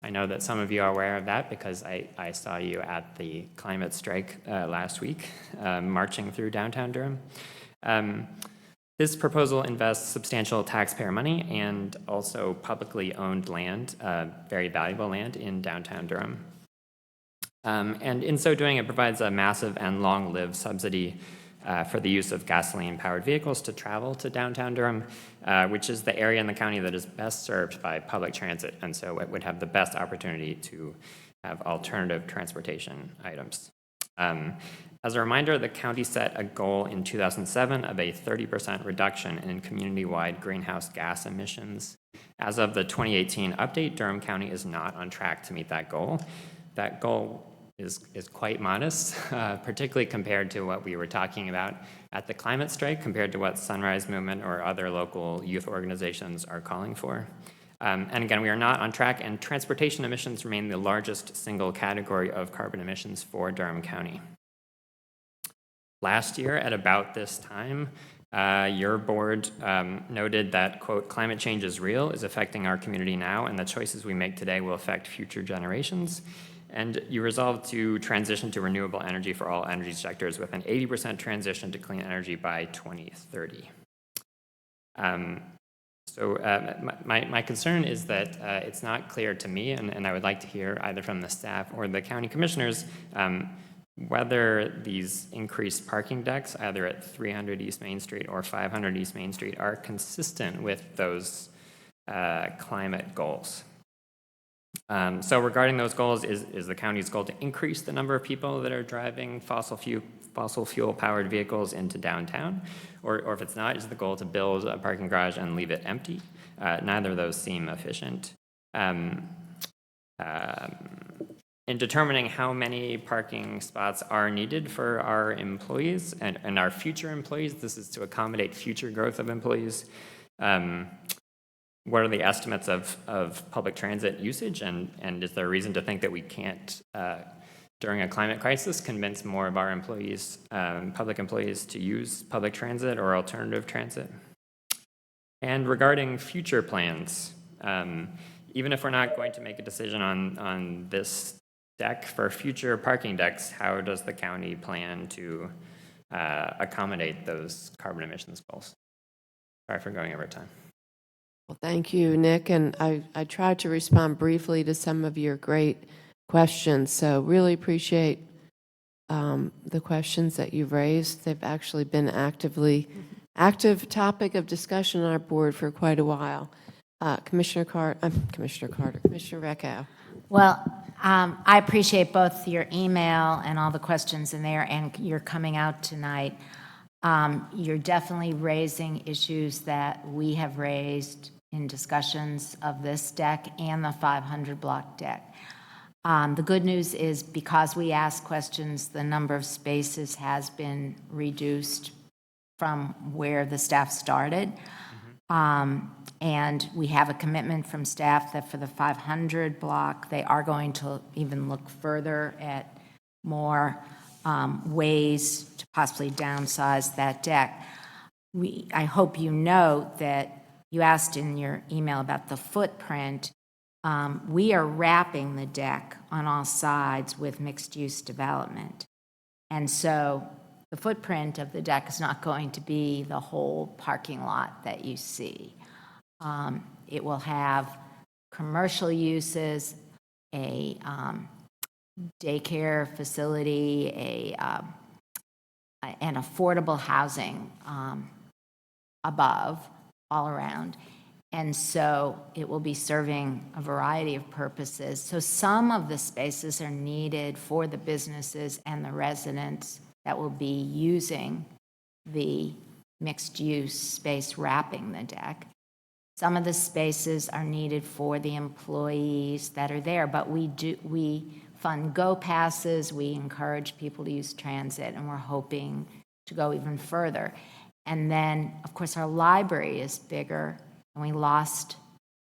I know that some of you are aware of that because I saw you at the climate strike last week, marching through downtown Durham. This proposal invests substantial taxpayer money and also publicly owned land, very valuable land in downtown Durham. And in so doing, it provides a massive and long-lived subsidy for the use of gasoline-powered vehicles to travel to downtown Durham, which is the area in the county that is best served by public transit, and so it would have the best opportunity to have alternative transportation items. As a reminder, the county set a goal in 2007 of a 30% reduction in community-wide greenhouse gas emissions. As of the 2018 update, Durham County is not on track to meet that goal. That goal is quite modest, particularly compared to what we were talking about at the climate strike, compared to what Sunrise Movement or other local youth organizations are calling for. And again, we are not on track, and transportation emissions remain the largest single category of carbon emissions for Durham County. Last year, at about this time, your board noted that, quote, climate change is real, is affecting our community now, and the choices we make today will affect future generations. And you resolved to transition to renewable energy for all energy sectors with an 80% transition to clean energy by 2030. My concern is that it's not clear to me, and I would like to hear either from the staff or the county commissioners, whether these increased parking decks, either at 300 East Main Street or 500 East Main Street, are consistent with those climate goals. So regarding those goals, is the county's goal to increase the number of people that are driving fossil fuel powered vehicles into downtown? Or if it's not, is the goal to build a parking garage and leave it empty? Neither of those seem efficient. In determining how many parking spots are needed for our employees and our future employees, this is to accommodate future growth of employees. What are the estimates of public transit usage, and is there a reason to think that we can't, during a climate crisis, convince more of our employees, public employees, to use public transit or alternative transit? And regarding future plans, even if we're not going to make a decision on this deck for future parking decks, how does the county plan to accommodate those carbon emissions goals? Sorry for going over time. Well, thank you, Nick, and I tried to respond briefly to some of your great questions, so really appreciate the questions that you've raised. They've actually been active topic of discussion on our board for quite a while. Commissioner Recco. Well, I appreciate both your email and all the questions in there, and your coming out tonight. You're definitely raising issues that we have raised in discussions of this deck and the 500 block deck. The good news is, because we ask questions, the number of spaces has been reduced from where the staff started. And we have a commitment from staff that for the 500 block, they are going to even look further at more ways to possibly downsize that deck. I hope you know that you asked in your email about the footprint. We are wrapping the deck on all sides with mixed-use development. And so the footprint of the deck is not going to be the whole parking lot that you see. It will have commercial uses, a daycare facility, an affordable housing above, all around. And so it will be serving a variety of purposes. So some of the spaces are needed for the businesses and the residents that will be using the mixed-use space wrapping the deck. Some of the spaces are needed for the employees that are there, but we fund Go Passes, we encourage people to use transit, and we're hoping to go even further. And then, of course, our library is bigger, and we lost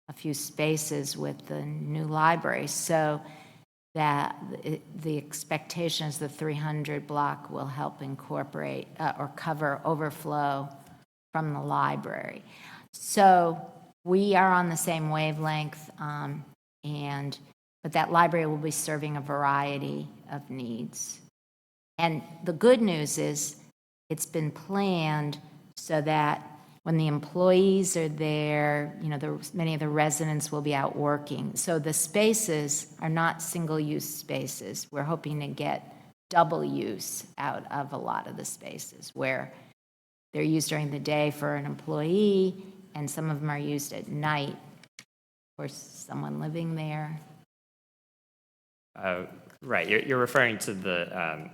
a few spaces with the new library. So that the expectation is the 300 block will help incorporate or cover overflow from the library. So we are on the same wavelength, but that library will be serving a variety of needs. And the good news is it's been planned so that when the employees are there, you know, many of the residents will be out working. So the spaces are not single-use spaces. We're hoping to get double use out of a lot of the spaces where they're used during the day for an employee and some of them are used at night for someone living there. Right, you're referring to the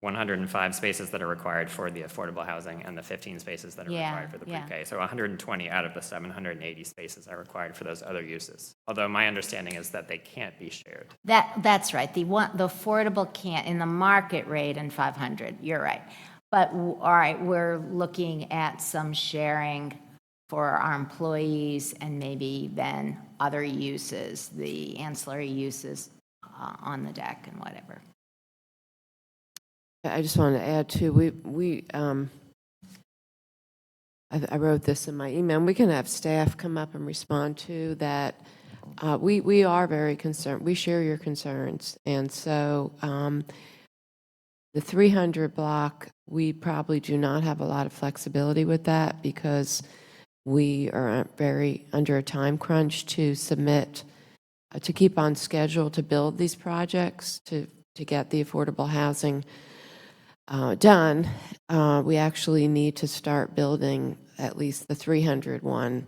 105 spaces that are required for the affordable housing and the 15 spaces that are required for the pre-K. So 120 out of the 780 spaces are required for those other uses. Although my understanding is that they can't be shared. That's right. The affordable can't, in the market rate and 500, you're right. But, all right, we're looking at some sharing for our employees and maybe then other uses, the ancillary uses on the deck and whatever. I just wanted to add too, I wrote this in my email, and we can have staff come up and respond to that. We are very concerned. We share your concerns. And so the 300 block, we probably do not have a lot of flexibility with that because we are very under a time crunch to submit, to keep on schedule to build these projects, to get the affordable housing done. We actually need to start building at least the 300 one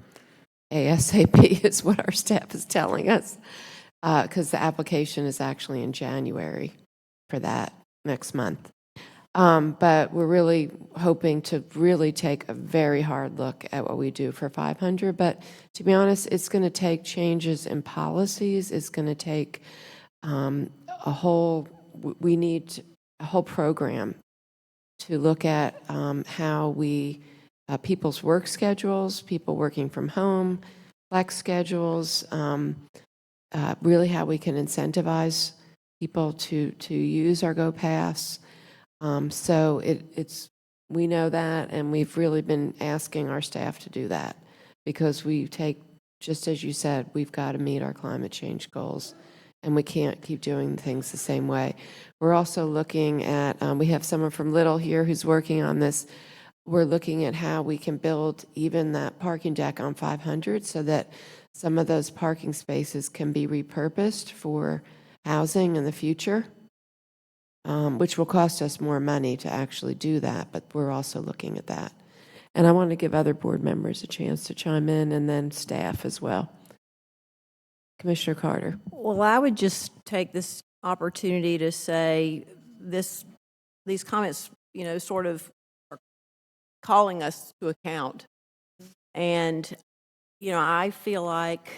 ASAP is what our staff is telling us, because the application is actually in January for that next month. But we're really hoping to really take a very hard look at what we do for 500. But to be honest, it's going to take changes in policies. It's going to take we need a whole program to look at how people's work schedules, people working from home, flex schedules, really how we can incentivize people to use our Go Pass. So we know that, and we've really been asking our staff to do that because just as you said, we've got to meet our climate change goals, and we can't keep doing things the same way. We're also looking at, we have someone from Little here who's working on this. We're looking at how we can build even that parking deck on 500 so that some of those parking spaces can be repurposed for housing in the future. Which will cost us more money to actually do that, but we're also looking at that. And I want to give other board members a chance to chime in, and then staff as well. Commissioner Carter. Well, I would just take this opportunity to say these comments, you know, sort of are calling us to account. And, you know, I feel like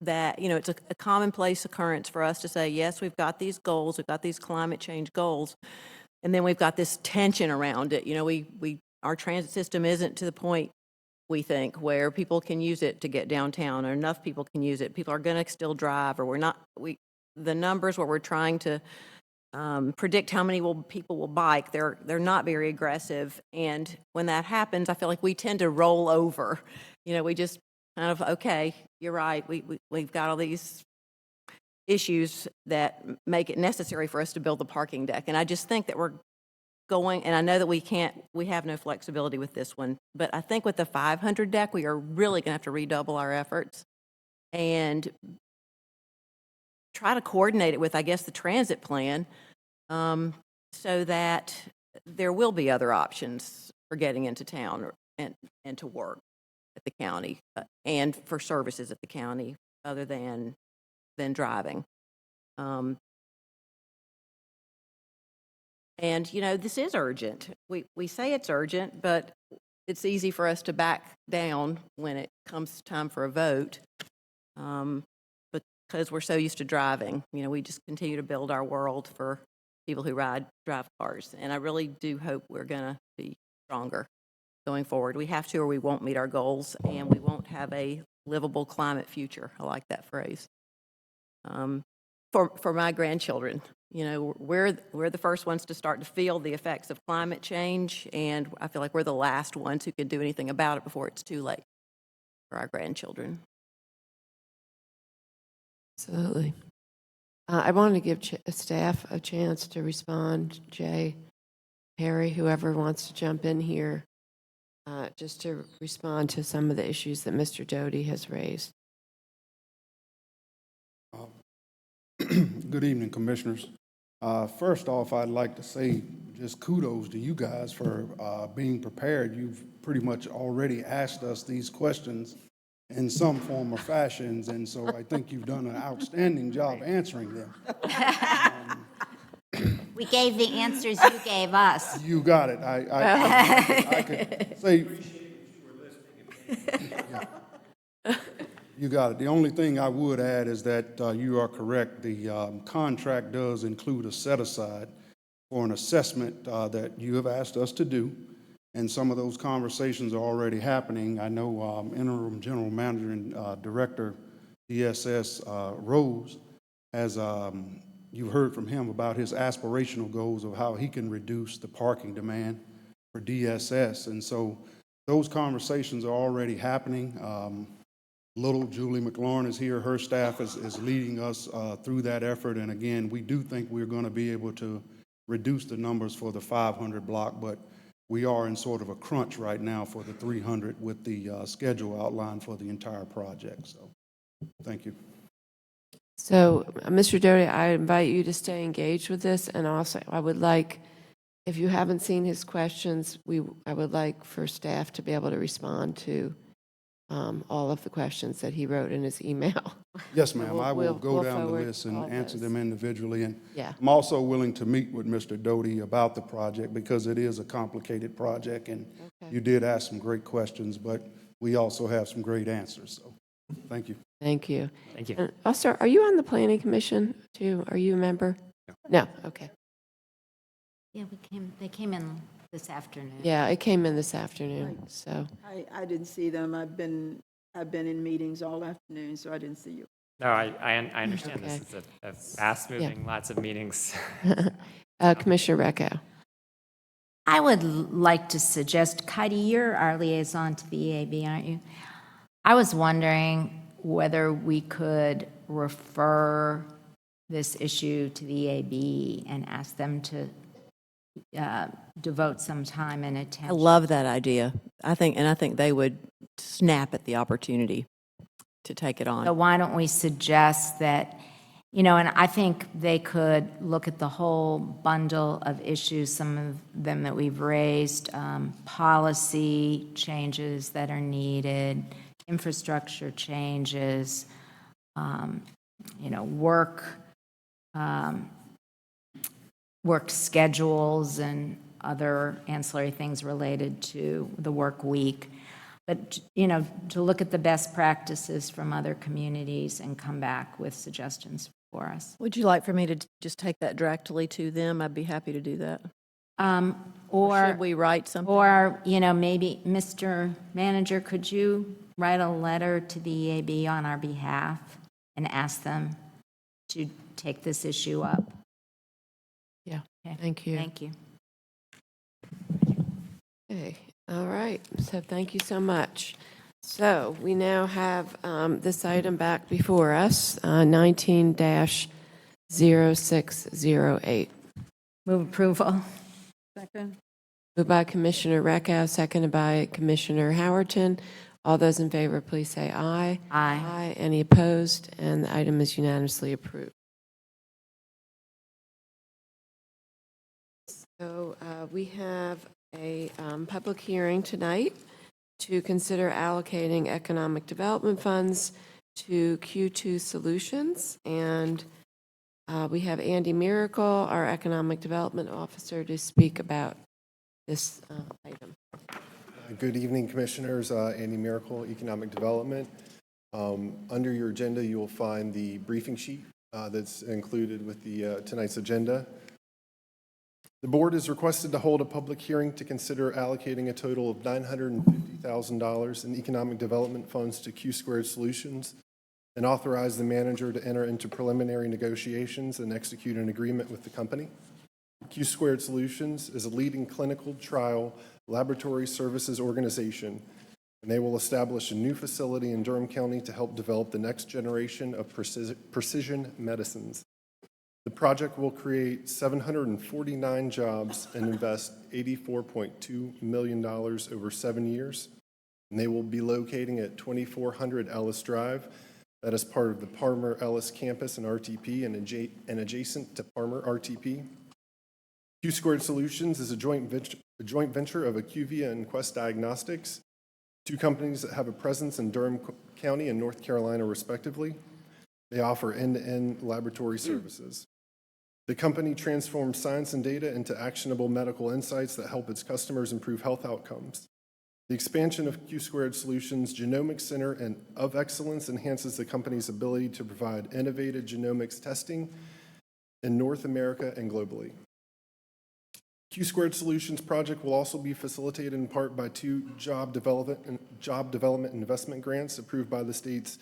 that, you know, it's a commonplace occurrence for us to say, yes, we've got these goals, we've got these climate change goals, and then we've got this tension around it. You know, our transit system isn't to the point, we think, where people can use it to get downtown, or enough people can use it. People are going to still drive, or the numbers where we're trying to predict how many people will bike, they're not very aggressive. And when that happens, I feel like we tend to roll over. You know, we just kind of, okay, you're right, we've got all these issues that make it necessary for us to build the parking deck. And I just think that we're going, and I know that we have no flexibility with this one, but I think with the 500 deck, we are really going to have to redouble our efforts and try to coordinate it with, I guess, the transit plan, so that there will be other options for getting into town and to work at the county and for services at the county other than driving. And, you know, this is urgent. We say it's urgent, but it's easy for us to back down when it comes time for a vote, because we're so used to driving. You know, we just continue to build our world for people who drive cars. And I really do hope we're going to be stronger going forward. We have to, or we won't meet our goals, and we won't have a livable climate future. I like that phrase. For my grandchildren, you know, we're the first ones to start to feel the effects of climate change, and I feel like we're the last ones who can do anything about it before it's too late for our grandchildren. Absolutely. I wanted to give staff a chance to respond. Jay, Harry, whoever wants to jump in here. just to respond to some of the issues that Mr. Doty has raised. Good evening, Commissioners. First off, I'd like to say just kudos to you guys for being prepared. You've pretty much already asked us these questions in some form or fashions, and so I think you've done an outstanding job answering them. We gave the answers you gave us. You got it. I could say. Yeah. You got it. The only thing I would add is that you are correct. The contract does include a set-aside for an assessment that you have asked us to do, and some of those conversations are already happening. I know Interim General Manager and Director DSS Rose has, you've heard from him about his aspirational goals of how he can reduce the parking demand for DSS, and so those conversations are already happening. Little Julie McLaurin is here. Her staff is leading us through that effort. And again, we do think we're going to be able to reduce the numbers for the 500 block, but we are in sort of a crunch right now for the 300 with the schedule outlined for the entire project. So thank you. So, Mr. Doty, I invite you to stay engaged with this, and also I would like, if you haven't seen his questions, I would like for staff to be able to respond to all of the questions that he wrote in his email. Yes, ma'am. I will go we'll down the forward list and all answer those. them individually. And Yeah. I'm also willing to meet with Mr. Doty about the project because it is a complicated project, and you did ask some great questions, but we also have some great answers. So thank you. Thank you. Thank you. And also, are you on the Planning Commission too? Are you a member? No. Okay. Yeah, they came in this afternoon. Yeah, it came in this afternoon, so. I didn't see them. I've been in meetings all afternoon, so I didn't see you. No, I understand Okay. this is a fast-moving, lots of meetings. Commissioner Recco. I would like to suggest, Heidi, you're our liaison to the EAB, aren't you? I was wondering whether we could refer this issue to the EAB and ask them to devote some time and attention. I love that idea. I think they would snap at the opportunity to take it on. So why don't we suggest that, and I think they could look at the whole bundle of issues, some of them that we've raised, policy changes that are needed, infrastructure changes, work schedules and other ancillary things related to the work week. But, to look at the best practices from other communities and come back with suggestions for us. Would you like for me to just take that directly to them? I'd be happy to do that. Or should we write something? Or, maybe, Mr. Manager, could you write a letter to the EAB on our behalf and ask them to take this issue up? Yeah, Okay. thank you. Thank you. Okay, all right, so thank you so much. So we now have this item back before us, 19-0608. Move approval. Second? Moved by Commissioner Recco, seconded by Commissioner Howerton. All those in favor, please say aye. Aye. Aye. Any opposed? And the item is unanimously approved. So we have a public hearing tonight to consider allocating economic development funds to Q2 Solutions. And we have Andy Miracle, our Economic Development Officer, to speak about this item. Good evening, Commissioners. Andy Miracle, Economic Development. Under your agenda, you will find the briefing sheet that's included with the tonight's agenda. The board is requested to hold a public hearing to consider allocating a total of $950,000 in economic development funds to Q Squared Solutions and authorize the manager to enter into preliminary negotiations and execute an agreement with the company. Q Squared Solutions is a leading clinical trial laboratory services organization, and they will establish a new facility in Durham County to help develop the next generation of precision medicines. The The project will create 749 jobs and invest $84.2 million over 7 years. And they will be locating at 2400 Ellis Drive. That is part of the Parmer Ellis campus and RTP and adjacent to Parmer RTP. Q Squared Solutions is a joint venture of Acuvia and Quest Diagnostics, two companies that have a presence in Durham County and North Carolina, respectively. They offer end-to-end laboratory services. The company transforms science and data into actionable medical insights that help its customers improve health outcomes. The expansion of Q Squared Solutions' Genomics Center of Excellence enhances the company's ability to provide innovative genomics testing in North America and globally. Q Squared Solutions project will also be facilitated in part by two job development investment grants approved by the state's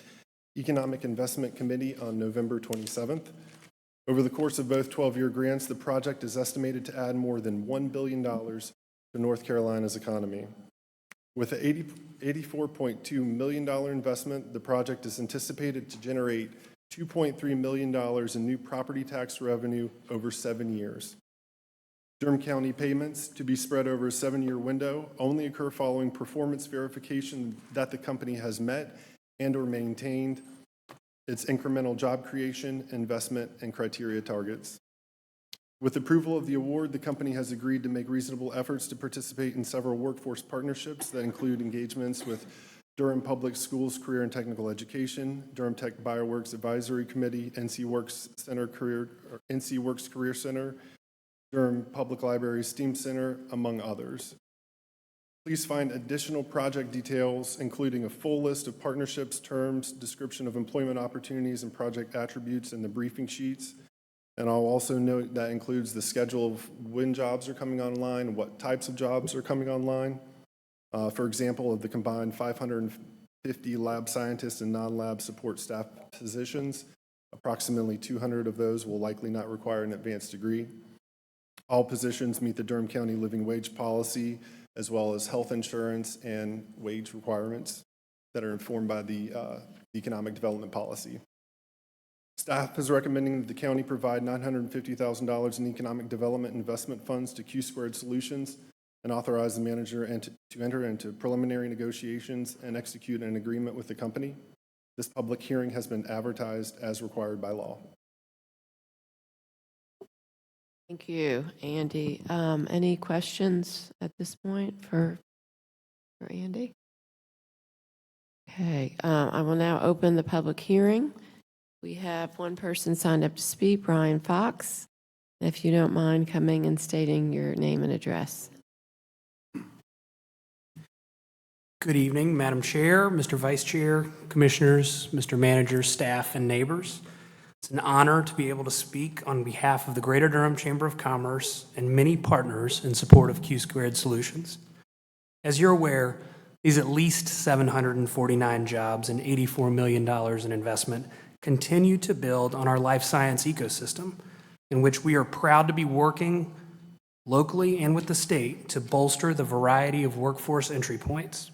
Economic Investment Committee on November 27th. Over the course of both 12-year grants, the project is estimated to add more than $1 billion to North Carolina's economy. With an $84.2 million investment, the project is anticipated to generate $2.3 million in new property tax revenue over 7 years. Durham County payments, to be spread over a 7-year window, only occur following performance verification that the company has met and/or maintained its incremental job creation, investment, and criteria targets. With approval of the award, the company has agreed to make reasonable efforts to participate in several workforce partnerships that include engagements with Durham Public Schools Career and Technical Education, Durham Tech BioWorks Advisory Committee, NC Works Career Center, Durham Public Library STEAM Center, among others. Please find additional project details, including a full list of partnerships, terms, description of employment opportunities, and project attributes in the briefing sheets. And I'll also note that includes the schedule of when jobs are coming online, what types of jobs are coming online. For example, of the combined 550 lab scientists and non-lab support staff positions, approximately 200 of those will likely not require an advanced degree. All positions meet the Durham County living wage policy, as well as health insurance and wage requirements that are informed by the economic development policy. Staff is recommending that the county provide $950,000 in economic development investment funds to Q Squared Solutions and authorize the manager to enter into preliminary negotiations and execute an agreement with the company. This public hearing has been advertised as required by law. Thank you, Andy. Any questions at this point for Andy? Okay, I will now open the public hearing. We have one person signed up to speak, Brian Fox. If you don't mind coming and stating your name and address. Good evening, Madam Chair, Mr. Vice Chair, Commissioners, Mr. Manager, staff, and neighbors. It's an honor to be able to speak on behalf of the Greater Durham Chamber of Commerce and many partners in support of Q Squared Solutions. As you're aware, these at least 749 jobs and $84 million in investment continue to build on our life science ecosystem, in which we are proud to be working locally and with the state to bolster the variety of workforce entry points.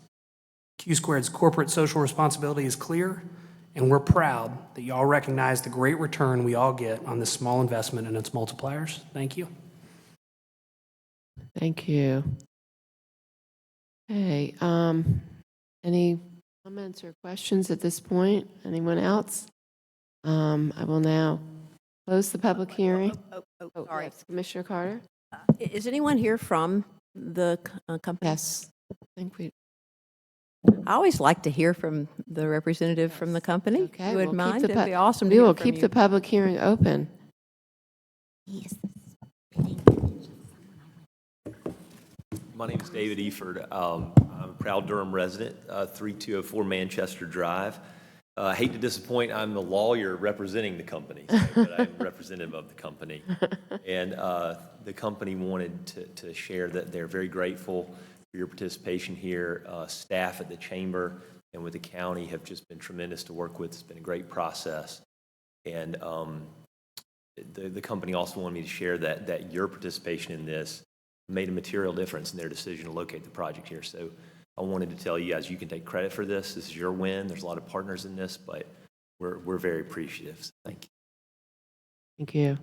Q Squared's corporate social responsibility is clear, and we're proud that you all recognize the great return we all get on this small investment and its multipliers. Thank you. Thank you. Okay, any comments or questions at this point? Anyone else? I will now close the public hearing. Sorry. Yes, Commissioner Carter? Is anyone here from the company? Yes, I think we. I always like to hear from the representative from the company. Okay, You would we'll mind? keep the It'd be awesome to we hear will from keep you. the public hearing open. My name is David Eford. I'm a proud Durham resident, 3204 Manchester Drive. I hate to disappoint, I'm the lawyer representing the company, but I'm representative of the company. And the company wanted to share that they're very grateful for your participation here. Staff at the chamber and with the county have just been tremendous to work with. It's been a great process. And the company also wanted me to share that your participation in this made a material difference in their decision to locate the project here. So I wanted to tell you guys, you can take credit for this. This is your win. There's a lot of partners in this, but we're very appreciative. So thank you. Thank you.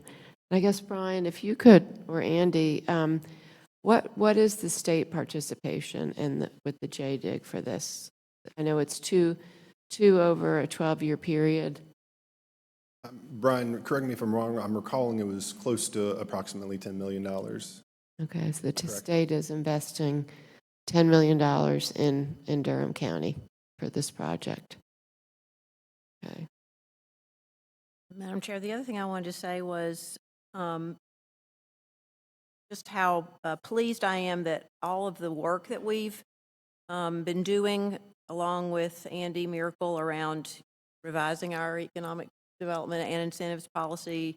I guess, Brian, if you could, or Andy, what is the state participation with the JDIG for this? I know it's two over a 12-year period. Brian, correct me if I'm wrong, I'm recalling it was close to approximately $10 million. Okay, so the state is investing $10 million in Durham County for this project. Okay. Madam Chair, the other thing I wanted to say was just how pleased I am that all of the work that we've been doing, along with Andy Miracle, around revising our economic development and incentives policy,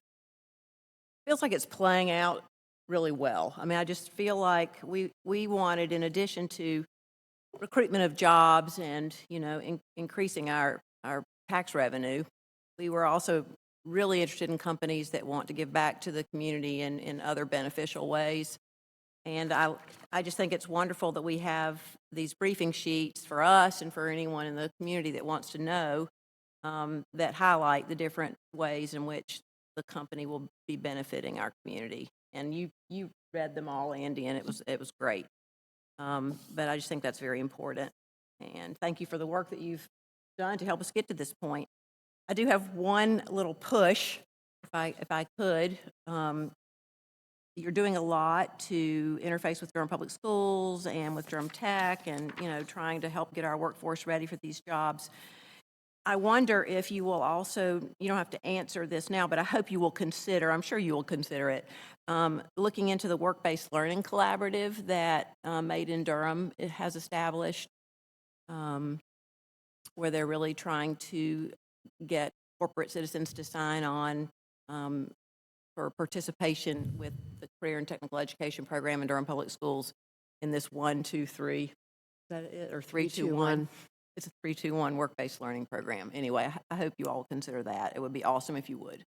feels like it's playing out really well. I mean, I just feel like we wanted, in addition to recruitment of jobs and, you know, increasing our tax revenue, we were also really interested in companies that want to give back to the community in other beneficial ways. And I just think it's wonderful that we have these briefing sheets for us and for anyone in the community that wants to know, that highlight the different ways in which the company will be benefiting our community. And you read them all, Andy, and it was great. But I just think that's very important. And thank you for the work that you've done to help us get to this point. I do have one little push, if I could. You're doing a lot to interface with Durham Public Schools and with Durham Tech, and, you know, trying to help get our workforce ready for these jobs. I wonder if you will also, you don't have to answer this now, but I hope you will consider, I'm sure you will consider it, looking into the work-based learning collaborative that Made in Durham has established, where they're really trying to get corporate citizens to sign on for participation with the Career and Technical Education Program in Durham Public Schools in this 1, 2, 3, is that it, or 3, 2, 1? It's a 3-2-1 work-based learning program. Anyway, I hope you all consider that. It would be awesome if you would.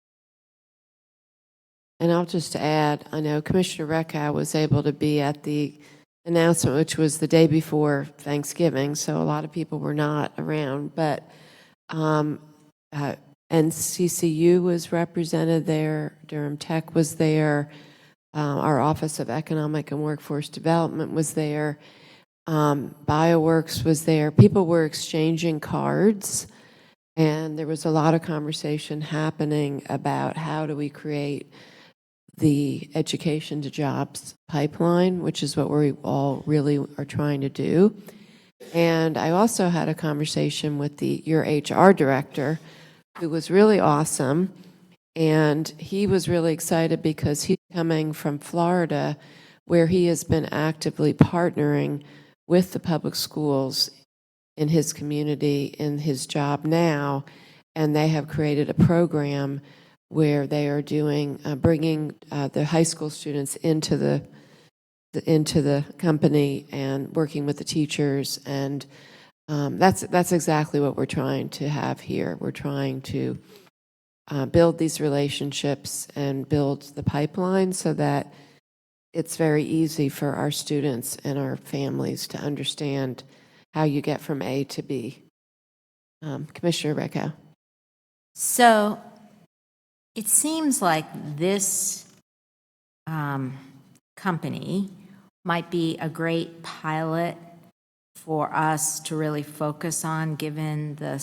And I'll just add, I know Commissioner Recca was able to be at the announcement, which was the day before Thanksgiving, so a lot of people were not around, but NCCU was represented there, Durham Tech was there, our Office of Economic and Workforce Development was there, BioWorks was there. People were exchanging cards, and there was a lot of conversation happening about how do we create the education to jobs pipeline, which is what we all really are trying to do. And I also had a conversation with your HR director, who was really awesome, and he was really excited because he's coming from Florida, where he has been actively partnering with the public schools in his community, in his job now, and they have created a program where they are doing, bringing the high school students into the company and working with the teachers, and that's exactly what we're trying to have here. We're trying to build these relationships and build the pipeline so that it's very easy for our students and our families to understand how you get from A to B. Commissioner Recca. So it seems like this company might be a great pilot for us to really focus on, given the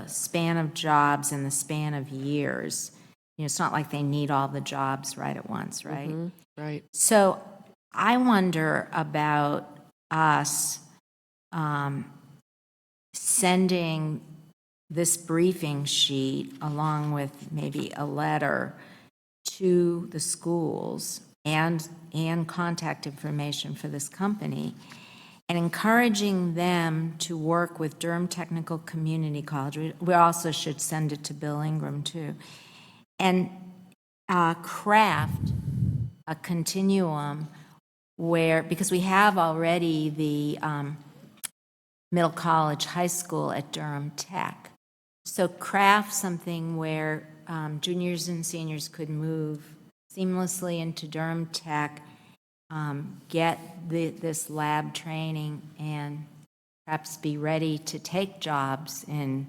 span of jobs and the span of years. You know, it's not like they need all the jobs right at once, right? Mm-hmm. Right. So I wonder about us sending this briefing sheet along with maybe a letter to the schools and contact information for this company, and encouraging them to work with Durham Technical Community College. We also should send it to Bill Ingram too, and craft a continuum where, because we have already the middle college, high school at Durham Tech. So craft something where juniors and seniors could move seamlessly into Durham Tech, get this lab training, and perhaps be ready to take jobs in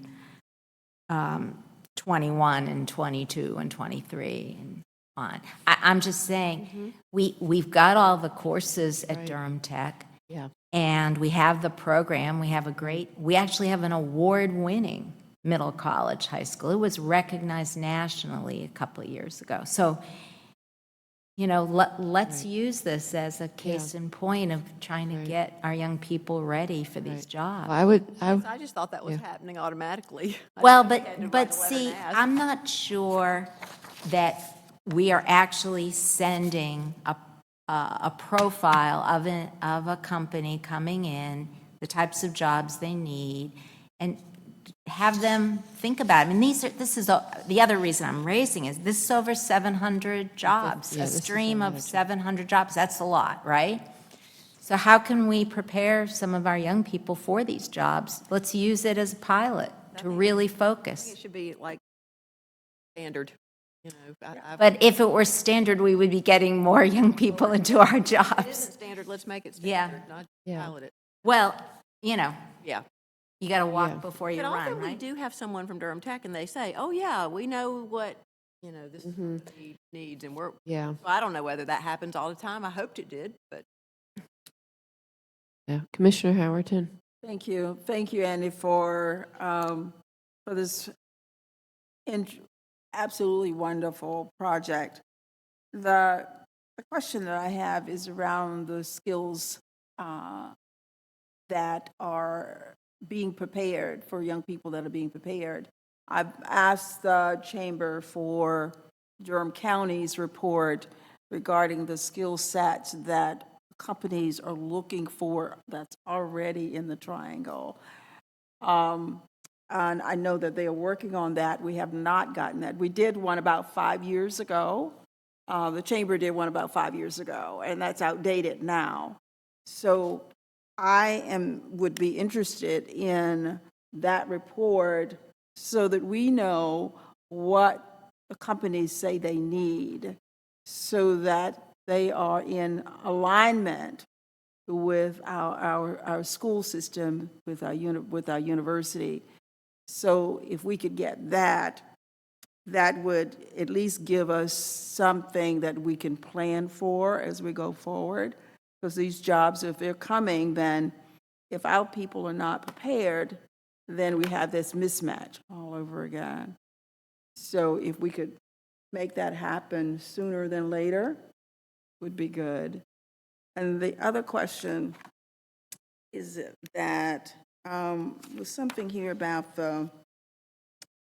21 and 22 and 23. And on. I'm just saying, we've got all the courses at Durham Tech. Yeah. And we have the program, we actually have an award-winning middle college, high school. It was recognized nationally a couple of years ago. So, let's use this as a case in point of trying to get our young people ready for these jobs. I just thought that was happening automatically. Well, but see, I'm not sure that we are actually sending a profile of a company coming in, the types of jobs they need, and have them think about it. I mean, this is the other reason I'm raising is this is over 700 jobs, a stream of 700 jobs. That's a lot, right? So how can we prepare some of our young people for these jobs? Let's use it as a pilot to really focus. It should be like standard. But if it were standard, we would be getting more young people into our jobs. It isn't standard, let's make it standard, not pilot it. Well, Yeah. you got to walk before you But run, often we right? do have someone from Durham Tech, and they say, oh, yeah, we know what, this needs, and we're, Yeah. so I don't know whether that happens all the time. I hoped it did, but. Yeah. Commissioner Howerton. Thank you. Thank you, Andy, for this absolutely wonderful project. The question that I have is around the skills that are being prepared for young people that are being prepared. I've asked the Chamber for Durham County's report regarding the skill sets that companies are looking for that's already in the triangle. And I know that they are working on that. We have not gotten that. We did one about 5 years ago. The Chamber did one about 5 years ago, and that's outdated now. So I would be interested in that report so that we know what the companies say they need so that they are in alignment with our school system, with our university. So if we could get that, that would at least give us something that we can plan for as we go forward. Because these jobs, if they're coming, then if our people are not prepared, then we have this mismatch all over again. So if we could make that happen sooner than later, would be good. And the other question is that was something here about the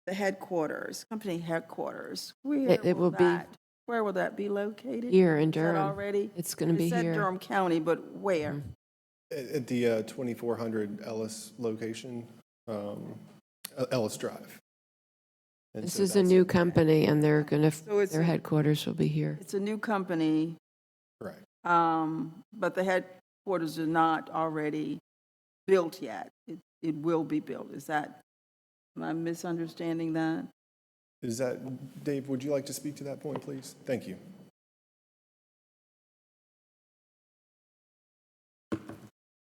headquarters, company headquarters. It will be Where will that be located? here in Is that Durham. already? It's going to be It said here. Durham County, but where? At the 2400 Ellis location, Ellis Drive. And This so is a that's- new company, and they're going So to, it's their a- headquarters will be here. It's a new company, Correct. but the headquarters are not already built yet. It will be built. Am I misunderstanding that? Is that, Dave, would you like to speak to that point, please? Thank you.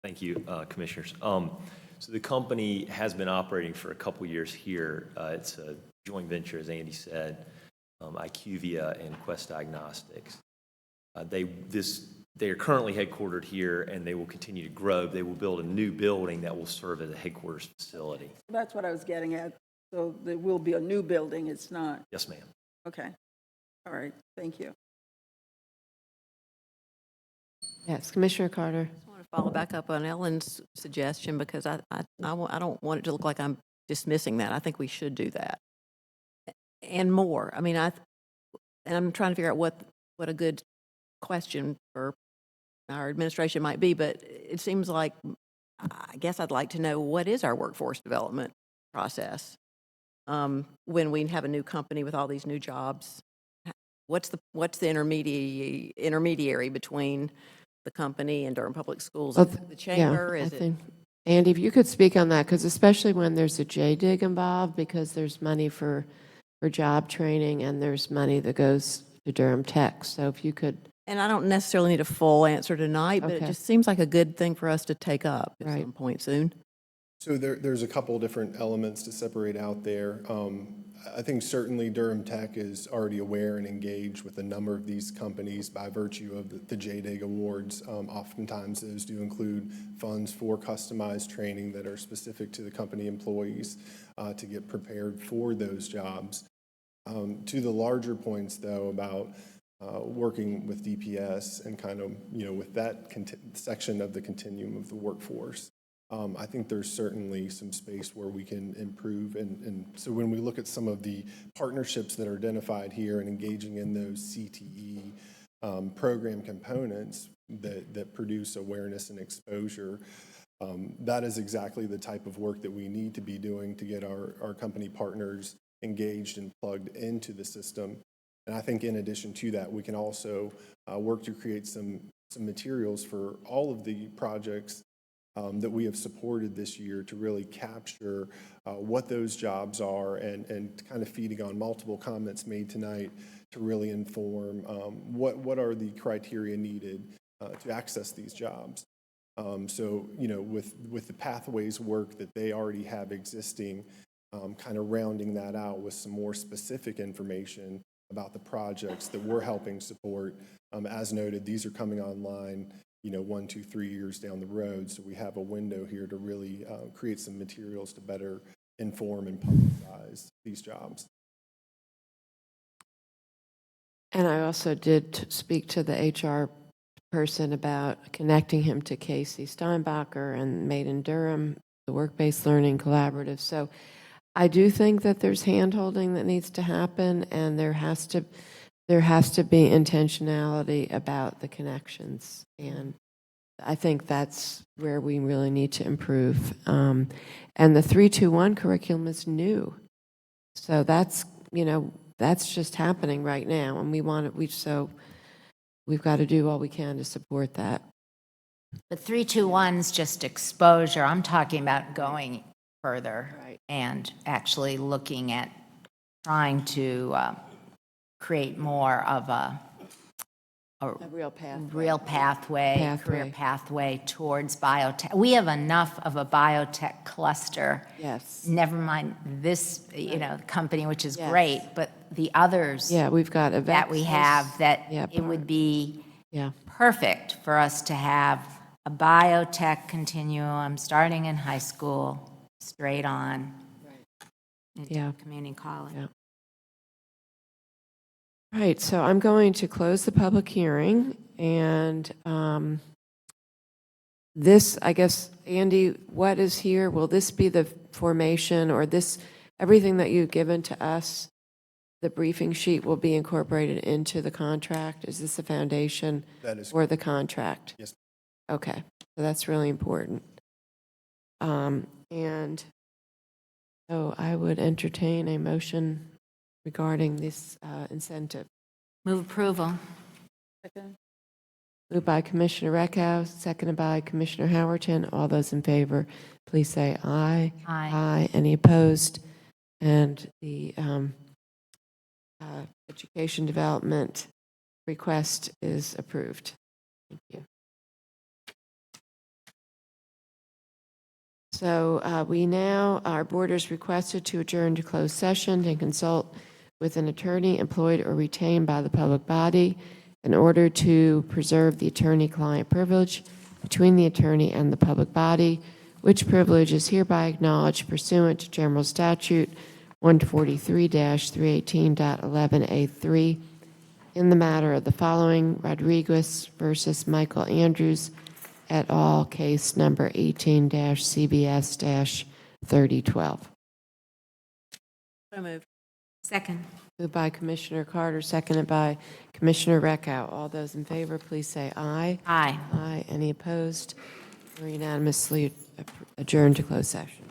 Thank you, Commissioners. So the company has been operating for a couple years here. It's a joint venture, as Andy said, IQVIA and Quest Diagnostics. They are currently headquartered here, and they will continue to grow. They will build a new building that will serve as a headquarters facility. That's what I was getting at. So there will be a new building. It's not. Yes, ma'am. Okay. All right. Thank you. Yes, Commissioner Carter. I want to follow back up on Ellen's suggestion because I don't want it to look like I'm dismissing that. I think we should do that and more. I mean, and I'm trying to figure out what a good question for our administration might be, but it seems like I guess I'd like to know what is our workforce development process when we have a new company with all these new jobs. What's the intermediary between the company and Durham Public Schools? Well, Is it the chamber? I Is it? think, Andy, if you could speak on that, because especially when there's a JDIG involved, because there's money for job training and there's money that goes to Durham Tech. So if you could. And I don't necessarily need a full answer tonight, but it Okay. just seems like a good thing for us to take up at Right. some point soon. So there's a couple different elements to separate out there. I think certainly Durham Tech is already aware and engaged with a number of these companies by virtue of the JDIG awards. Oftentimes those do include funds for customized training that are specific to the company employees to get prepared for those jobs. To the larger points though about working with DPS and kind of, with that section of the continuum of the workforce. I think there's certainly some space where we can improve. And so when we look at some of the partnerships that are identified here and engaging in those CTE program components that produce awareness and exposure, that is exactly the type of work that we need to be doing to get our company partners engaged and plugged into the system. And I think in addition to that, we can also work to create some materials for all of the projects that we have supported this year to really capture what those jobs are and kind of feeding on multiple comments made tonight to really inform what are the criteria needed to access these jobs. So, with the pathways work that they already have existing, kind of rounding that out with some more specific information about the projects that we're helping support. As noted, these are coming online 1, 2, 3 years down the road. So we have a window here to really create some materials to better inform and publicize these jobs. And I also did speak to the HR person about connecting him to Casey Steinbacher and Made in Durham, the Work-Based Learning Collaborative. So I do think that there's hand-holding that needs to happen, and there has to be intentionality about the connections. And I think that's where we really need to improve. And the 3-2-1 curriculum is new. So that's just happening right now. And we've got to do all we can to support that. But 3-2-1's just exposure. I'm talking about going further and actually looking at trying to create more of a real pathway, career pathway towards biotech. We have enough of a biotech cluster. Yes. Never mind this, company, which is great, but the others we've got that we have it would be perfect for us to have a biotech continuum starting in high school, straight on into community college. Yeah. Right, so I'm going to close the public hearing, and this, I guess, Andy, what is here? Will this be the formation, or everything that you've given to us, the briefing sheet will be incorporated into the contract? Is this the foundation for the contract? Yes. Okay, so that's really important. And so I would entertain a motion regarding this incentive. Move approval. Moved by Commissioner Reckow, seconded by Commissioner Howerton. All those in favor, please say aye. Aye. Any opposed? And the education development request is approved. Thank you. So our board is requested to adjourn to closed session and consult with an attorney employed or retained by the public body in order to preserve the attorney-client privilege between the attorney and the public body, which privilege is hereby acknowledged pursuant to General Statute 143-318.11A3 in the matter of the following: Rodriguez versus Michael Andrews et al., case number 18-CBS-3012. So moved. Second. Moved by Commissioner Carter, seconded by Commissioner Reckow. All those in favor, please say aye. Aye. Aye. Any opposed? We're unanimously adjourned to closed session.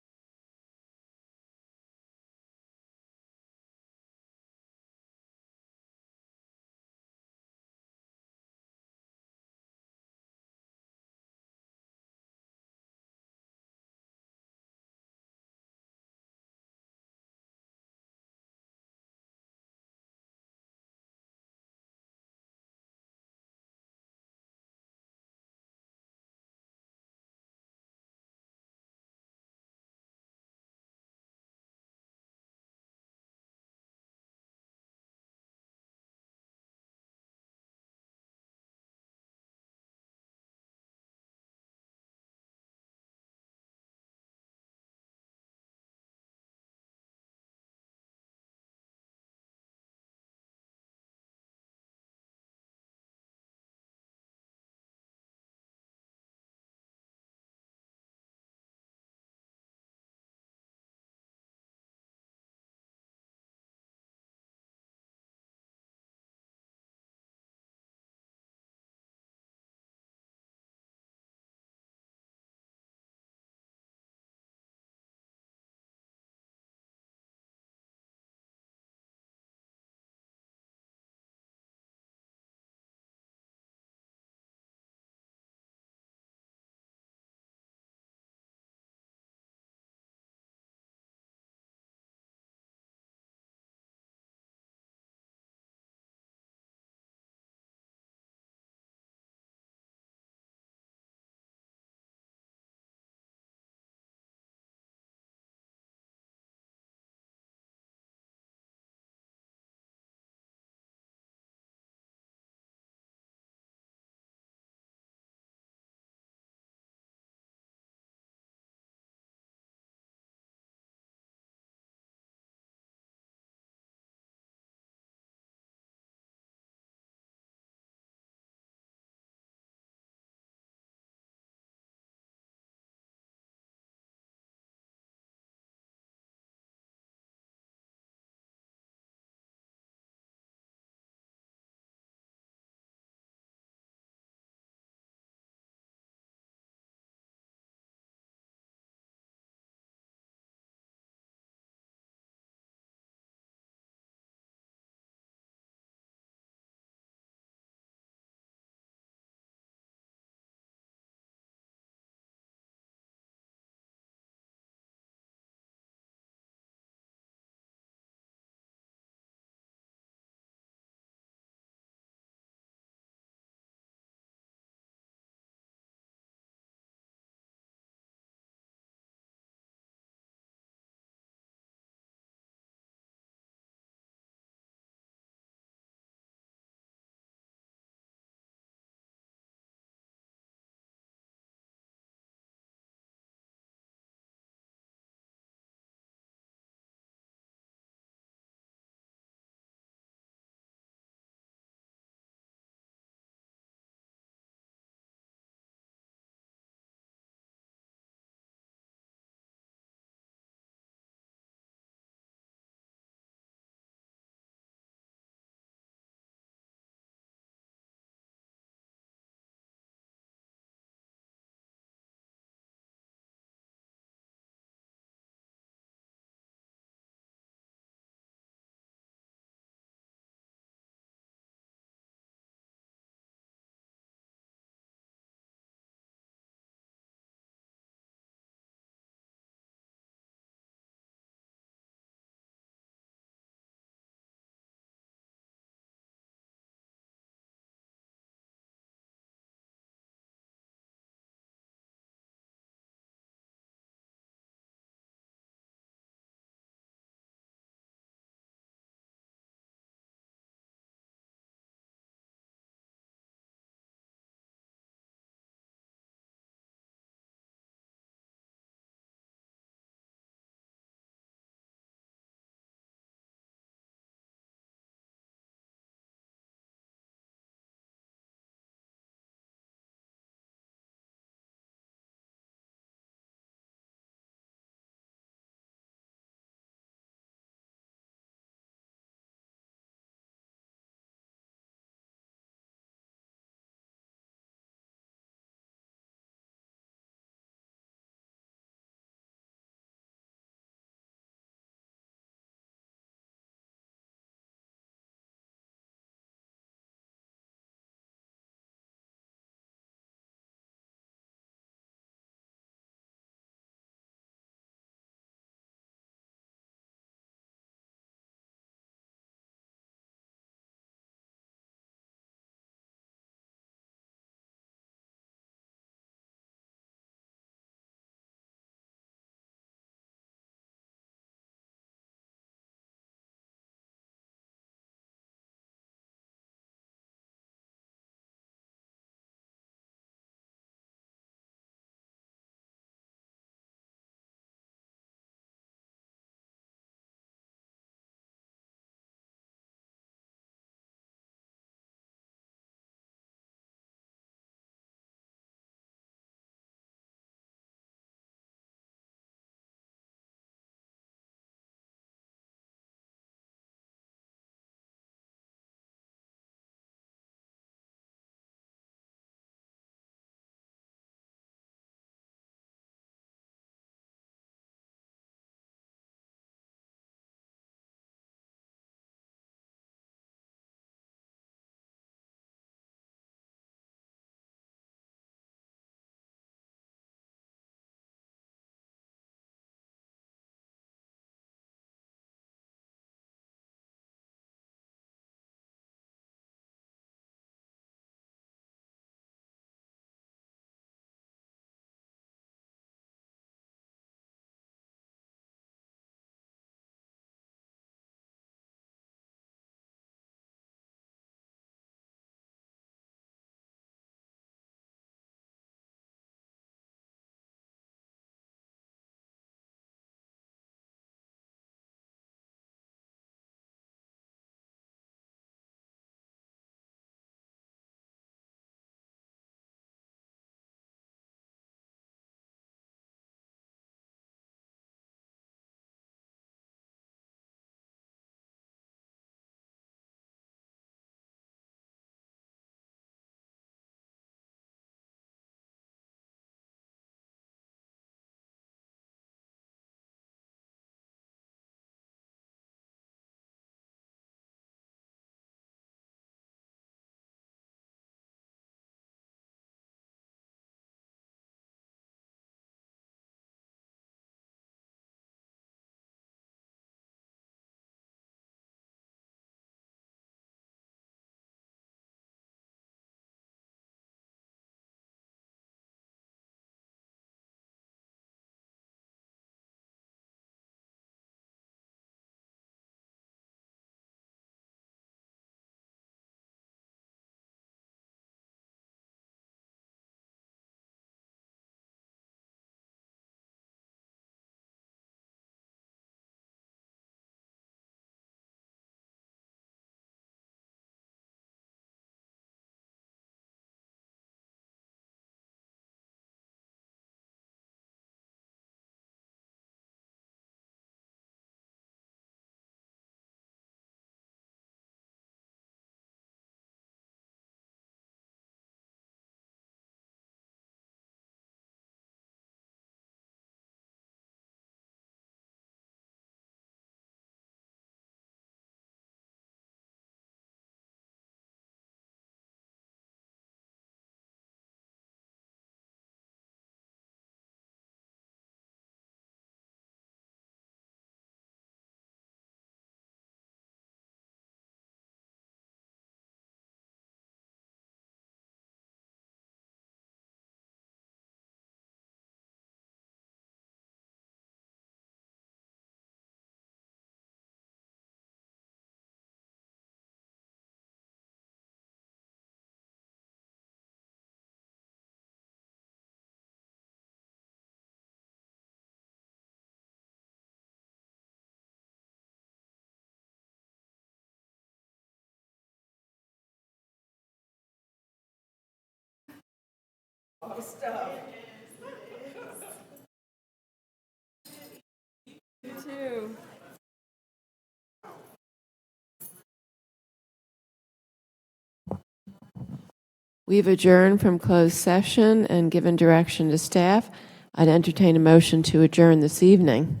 We've adjourned from closed session and given direction to staff. I'd entertain a motion to adjourn this evening.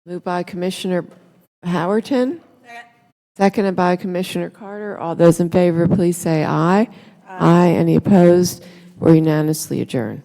Moved by Commissioner Howerton. Seconded by Commissioner Carter. All those in favor, please say aye. Aye. Any opposed? We're unanimously adjourned.